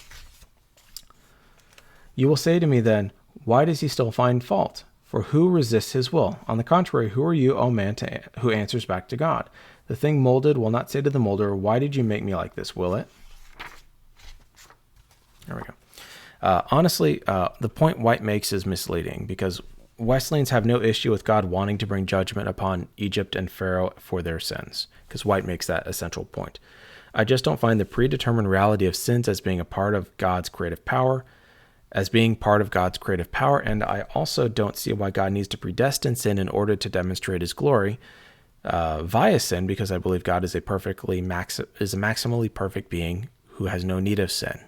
"You will say to me then, why does he still find fault? For who resists his will? On the contrary, who are you, O man, who answers back to God? The thing molded will not say to the molder, why did you make me like this, will it?" There we go. Honestly, the point White makes is misleading because Wesleyans have no issue with God wanting to bring judgment upon Egypt and Pharaoh for their sins, because White makes that a central point. I just don't find the predetermined reality of sins as being part of God's creative power, and I also don't see why God needs to predestine sin in order to demonstrate his glory via sin, because I believe God is a maximally perfect being who has no need of sin.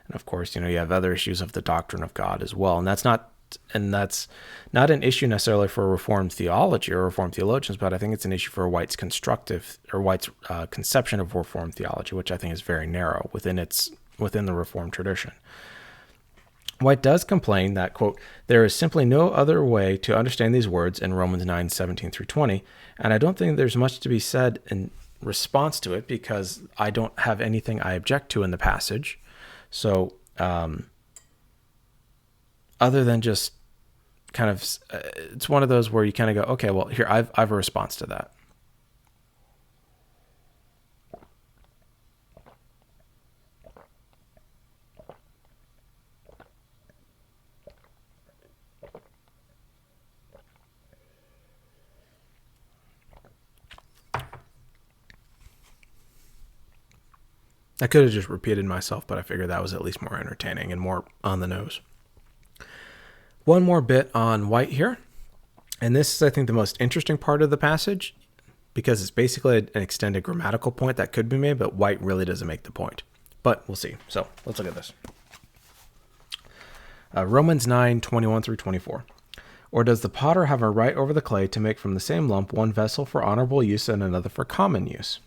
And of course, you have other issues of the doctrine of God as well, and that's not an issue necessarily for Reformed theology or Reformed theologians, but I think it's an issue for White's conception of Reformed theology, which I think is very narrow within the Reformed tradition. White does complain that, quote, "there is simply no other way to understand these words in Romans 9:17 through 20, and I don't think there's much to be said response to it because I don't have anything I object to in the passage. So other than just kind of, it's one of those where you kind of go, okay, well, here, I've a response to that. I could have just repeated myself, but I figured that was at least more entertaining and more on the nose. One more bit on White here. And this is, I think, the most interesting part of the passage because it's basically an extended grammatical point that could be made, but White really doesn't make the point. But we'll see. So let's look at this. Romans 9:21 through 24. Or does the potter have a right over the clay to make from the same lump one vessel for honorable use and another for common use?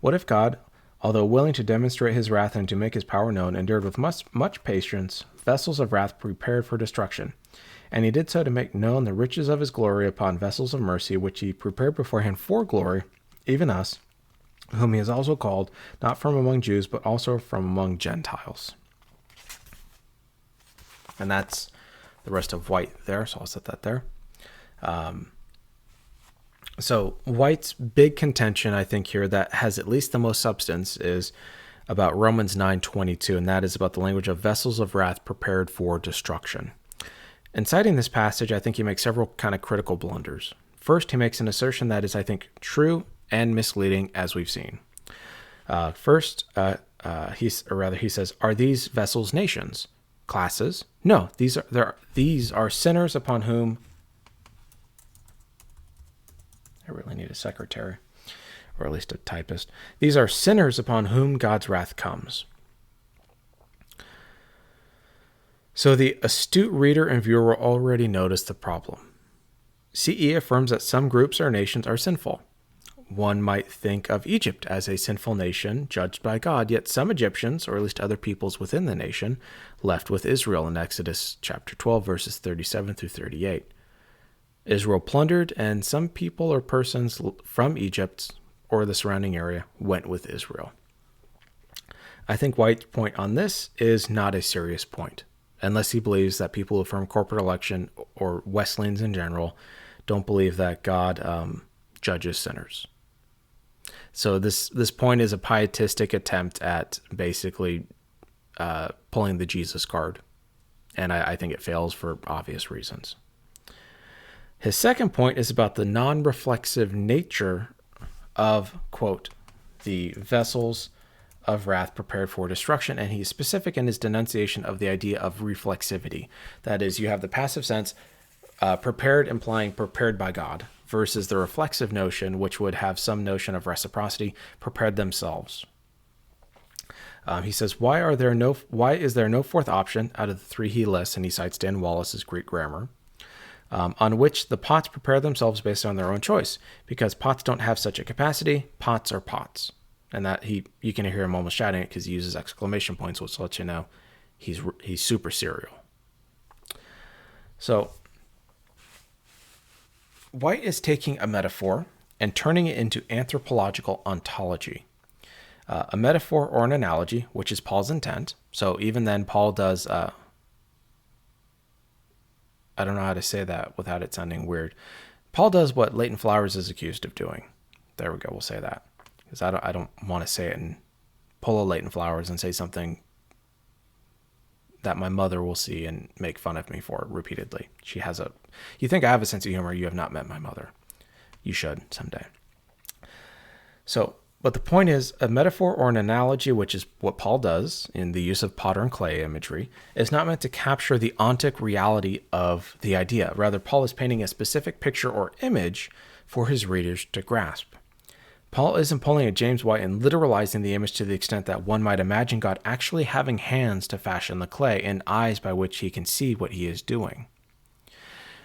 What if God, although willing to demonstrate his wrath and to make his power known, endured with much patience vessels of wrath prepared for destruction? And he did so to make known the riches of his glory upon vessels of mercy, which he prepared beforehand for glory, even us, whom he has also called, not from among Jews, but also from among Gentiles. And that's the rest of White there, so I'll set that there. So White's big contention, I think, here that has at least the most substance is about Romans 9:22, and that is about the language of vessels of wrath prepared for destruction. In citing this passage, I think he makes several kind of critical blunders. First, he makes an assertion that is, I think, true and misleading, as we've seen. He says, "Are these vessels nations, classes? No, these are sinners upon whom." I really need a secretary, or at least a typist. "These are sinners upon whom God's wrath comes." So the astute reader and viewer will already notice the problem. CE affirms that some groups or nations are sinful. One might think of Egypt as a sinful nation judged by God, yet some Egyptians, or at least other peoples within the nation, left with Israel in Exodus chapter 12, verses 37 through 38. Israel plundered, and some people or persons from Egypt or the surrounding area went with Israel. I think White's point on this is not a serious point, unless he believes that people who affirm corporate election, or Wesleyans in general, don't believe that God judges sinners. So this point is a pietistic attempt at basically pulling the Jesus card, and I think it fails for obvious reasons. His second point is about the non-reflexive nature of, quote, the vessels of wrath prepared for destruction, and he's specific in his denunciation of the idea of reflexivity. That is, you have the passive sense, prepared implying prepared by God, versus the reflexive notion, which would have some notion of reciprocity, prepared themselves. He says, why is there no fourth option out of the three he lists, and he cites Dan Wallace's Greek grammar, on which the pots prepare themselves based on their own choice? Because pots don't have such a capacity. Pots are pots. And that you can hear him almost shouting it because he uses exclamation points, which lets you know he's super serial. So White is taking a metaphor and turning it into anthropological ontology. A metaphor or an analogy, which is Paul's intent. So even then, Paul does... I don't know how to say that without it sounding weird. Paul does what Leighton Flowers is accused of doing. There we go. We'll say that. Because I don't want to say it and pull a Leighton Flowers and say something that my mother will see and make fun of me for repeatedly. You think I have a sense of humor, you have not met my mother. You should someday. But the point is, a metaphor or an analogy, which is what Paul does in the use of potter and clay imagery, is not meant to capture the ontic reality of the idea. Rather, Paul is painting a specific picture or image for his readers to grasp. Paul isn't pulling a James White and literalizing the image to the extent that one might imagine God actually having hands to fashion the clay and eyes by which he can see what he is doing.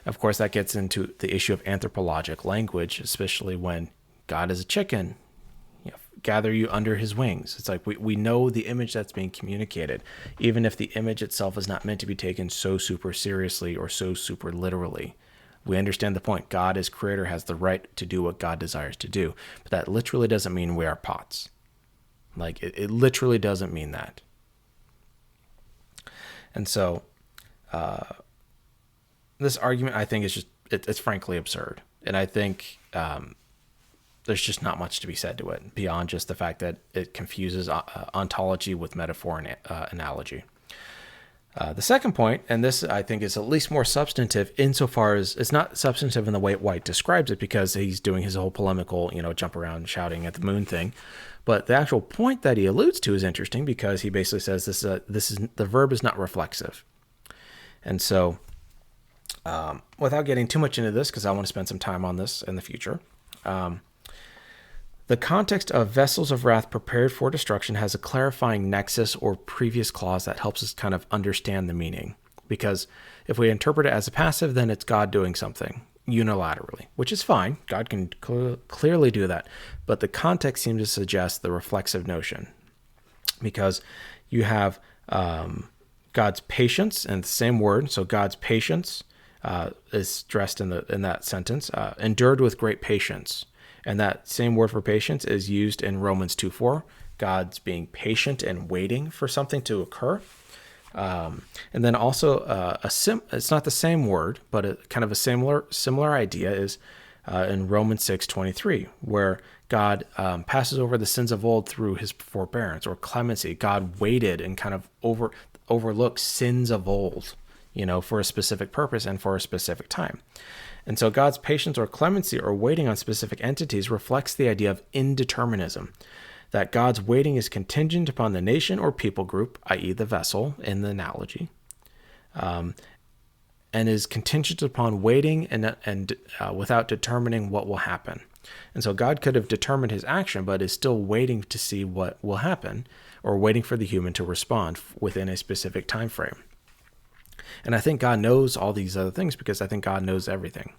Of course, that gets into the issue of anthropologic language, especially when God is a chicken. Gather you under his wings. It's like we know the image that's being communicated, even if the image itself is not meant to be taken so super seriously or so super literally. We understand the point. God as creator has the right to do what God desires to do. But that literally doesn't mean we are pots. Like, it literally doesn't mean that. And so this argument, I think, is just, it's frankly absurd. And I think there's just not much to be said to it beyond just the fact that it confuses ontology with metaphor and analogy. The second point, and this I think is at least more substantive insofar as it's not substantive in the way White describes it, because he's doing his whole polemical, jump around shouting at the moon thing. But the actual point that he alludes to is interesting, because he basically says the verb is not reflexive. And so without getting too much into this, because I want to spend some time on this in the future, the context of vessels of wrath prepared for destruction has a clarifying nexus or previous clause that helps us kind of understand the meaning. Because if we interpret it as a passive, then it's God doing something unilaterally, which is fine. God can clearly do that. But the context seems to suggest the reflexive notion, because you have God's patience and the same word. So God's patience is stressed in that sentence, endured with great patience. And that same word for patience is used in Romans 2:4. God's being patient and waiting for something to occur. And then also it's not the same word, but kind of a similar idea is in Romans 6:23, where God passes over the sins of old through his forbearance or clemency. God waited and kind of overlooked sins of old, for a specific purpose and for a specific time. And so God's patience or clemency or waiting on specific entities reflects the idea of indeterminism, that God's waiting is contingent upon the nation or people group, i.e. the vessel in the analogy, and is contingent upon waiting and without determining what will happen. And so God could have determined his action, but is still waiting to see what will happen, or waiting for the human to respond within a specific time frame. And I think God knows all these other things, because I think God knows everything.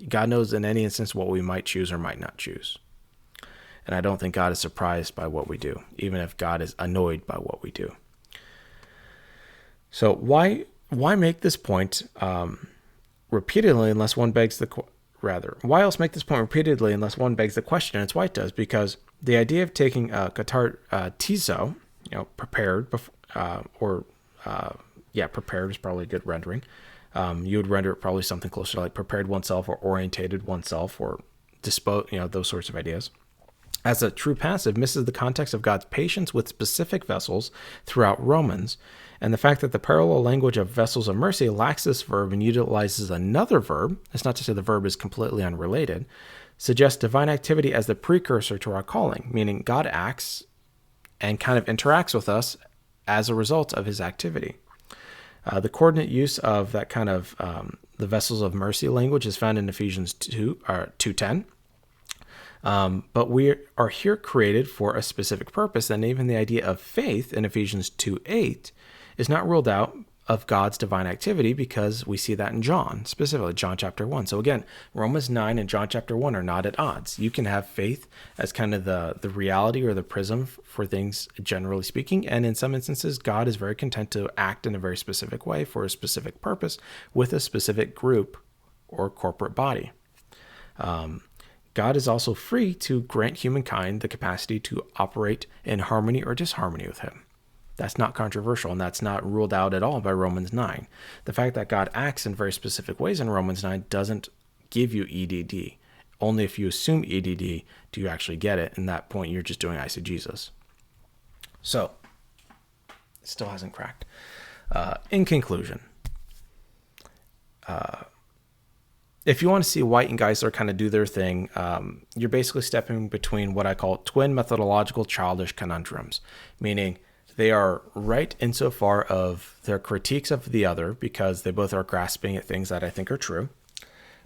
God knows in any instance what we might choose or might not choose. And I don't think God is surprised by what we do, even if God is annoyed by what we do. So why make this point repeatedly unless one begs why else make this point repeatedly unless one begs the question? It's White does, because the idea of taking katartizo, prepared before, prepared is probably a good rendering. You would render it probably something closer to like prepared oneself or orientated oneself or those sorts of ideas. As a true passive misses the context of God's patience with specific vessels throughout Romans, and the fact that the parallel language of vessels of mercy lacks this verb and utilizes another verb, that's not to say the verb is completely unrelated, suggests divine activity as the precursor to our calling, meaning God acts and kind of interacts with us as a result of his activity. The coordinate use of that kind of the vessels of mercy language is found in Ephesians 2:10. But we are here created for a specific purpose, and even the idea of faith in Ephesians 2:8 is not ruled out of God's divine activity, because we see that in John, specifically John chapter 1. So again, Romans 9 and John chapter 1 are not at odds. You can have faith as kind of the reality or the prism for things, generally speaking, and in some instances, God is very content to act in a very specific way for a specific purpose with a specific group or corporate body. God is also free to grant humankind the capacity to operate in harmony or disharmony with him. That's not controversial, and that's not ruled out at all by Romans 9. The fact that God acts in very specific ways in Romans 9 doesn't give you EDD. Only if you assume EDD do you actually get it. And that point, you're just doing eisegesis. So, it still hasn't cracked. In conclusion, if you want to see White and Geisler kind of do their thing, you're basically stepping between what I call twin methodological childish conundrums, meaning they are right insofar of their critiques of the other, because they both are grasping at things that I think are true.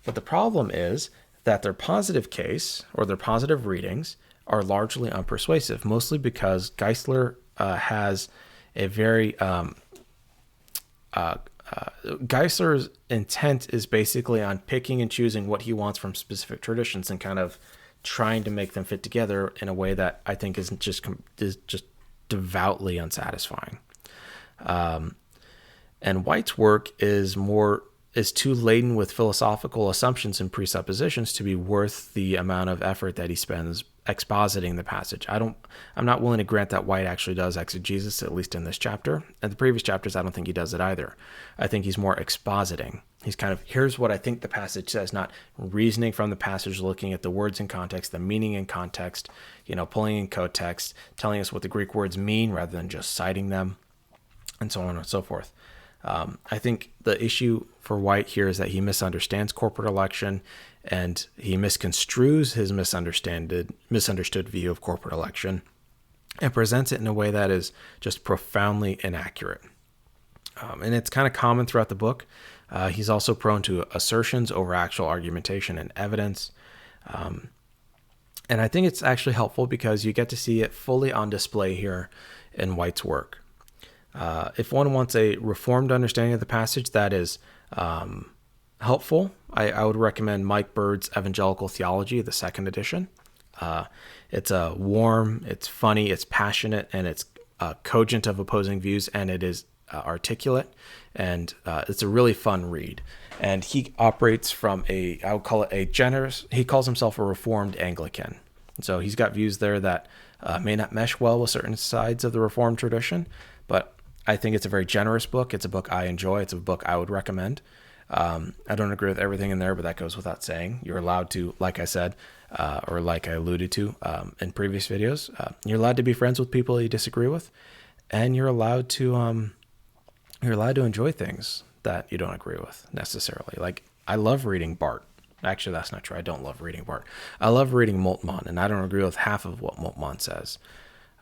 But the problem is that their positive case or their positive readings are largely unpersuasive, mostly because Geisler has a very Geisler's intent is basically on picking and choosing what he wants from specific traditions and kind of trying to make them fit together in a way that I think is just devoutly unsatisfying. And White's work is more is too laden with philosophical assumptions and presuppositions to be worth the amount of effort that he spends expositing the passage. I'm not willing to grant that White actually does exegesis, at least in this chapter. And the previous chapters, I don't think he does it either. I think he's more expositing. He's kind of, here's what I think the passage says, not reasoning from the passage, looking at the words in context, the meaning in context, pulling in co-text, telling us what the Greek words mean rather than just citing them, and so on and so forth. I think the issue for White here is that he misunderstands corporate election, and he misconstrues his misunderstood view of corporate election and presents it in a way that is just profoundly inaccurate. And it's kind of common throughout the book. He's also prone to assertions over actual argumentation and evidence. And I think it's actually helpful because you get to see it fully on display here in White's work. If one wants a reformed understanding of the passage that is helpful, I would recommend Mike Bird's Evangelical Theology, the second edition. It's warm, it's funny, it's passionate, and it's cogent of opposing views, and it is articulate, and it's a really fun read. And he operates from I would call it he calls himself a Reformed Anglican. So he's got views there that may not mesh well with certain sides of the Reformed tradition, but I think it's a very generous book. It's a book I enjoy. It's a book I would recommend. I don't agree with everything in there, but that goes without saying. You're allowed to, like I said, or like I alluded to in previous videos, you're allowed to be friends with people you disagree with, and you're allowed to enjoy things that you don't agree with necessarily. Like, I love reading Barth. Actually, that's not true. I don't love reading Barth. I love reading Moltmann, and I don't agree with half of what Moltmann says.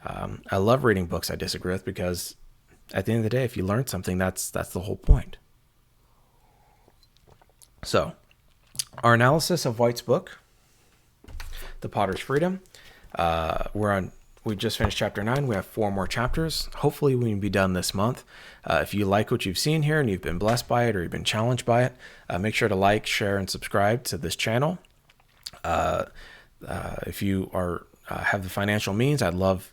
I love reading books I disagree with because at the end of the day, if you learn something, that's the whole point. So, our analysis of White's book, The Potter's Freedom. We just finished chapter 9. We have 4 more chapters. Hopefully we can be done this month. If you like what you've seen here and you've been blessed by it or you've been challenged by it, make sure to like, share, and subscribe to this channel. If you have the financial means, I'd love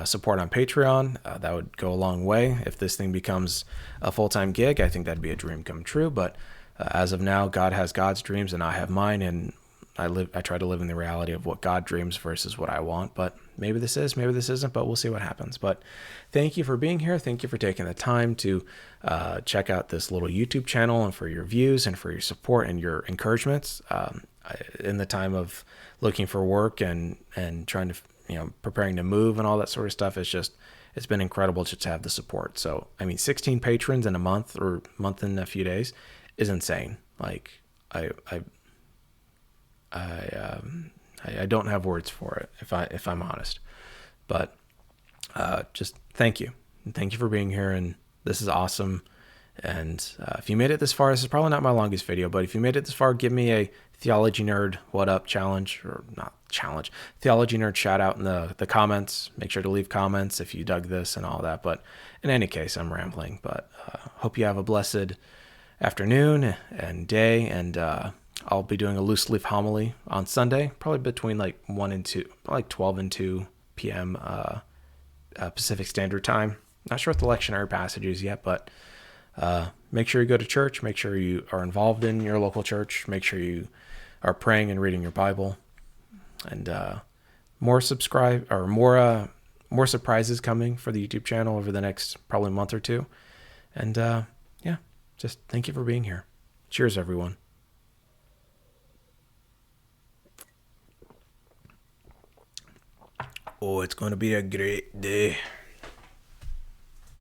support on Patreon. That would go a long way. If this thing becomes a full-time gig, I think that'd be a dream come true. But as of now, God has God's dreams and I have mine, and I try to live in the reality of what God dreams versus what I want. But maybe this is, maybe this isn't, but we'll see what happens. But thank you for being here. Thank you for taking the time to check out this little YouTube channel, and for your views and for your support and your encouragements in the time of looking for work and trying to, preparing to move and all that sort of stuff. It's been incredible just to have the support. So, 16 patrons in a month or month and a few days is insane. Like, I don't have words for it if I'm honest, but just thank you. And thank you for being here. And this is awesome. And if you made it this far, this is probably not my longest video, but if you made it this far, give me a theology nerd what up challenge, or not challenge, theology nerd shout out in the comments. Make sure to leave comments if you dug this and all that. But in any case, I'm rambling, but hope you have a blessed afternoon and day. And I'll be doing a loose leaf homily on Sunday, probably between 1 and 2, like 12 and 2 p.m. Pacific Standard Time. Not sure what the lectionary passage is yet, but make sure you go to church. Make sure you are involved in your local church. Make sure you are praying and reading your Bible. And more surprises coming for the YouTube channel over the next probably month or two. And just thank you for being here. Cheers, everyone. Oh, it's going to be a great day.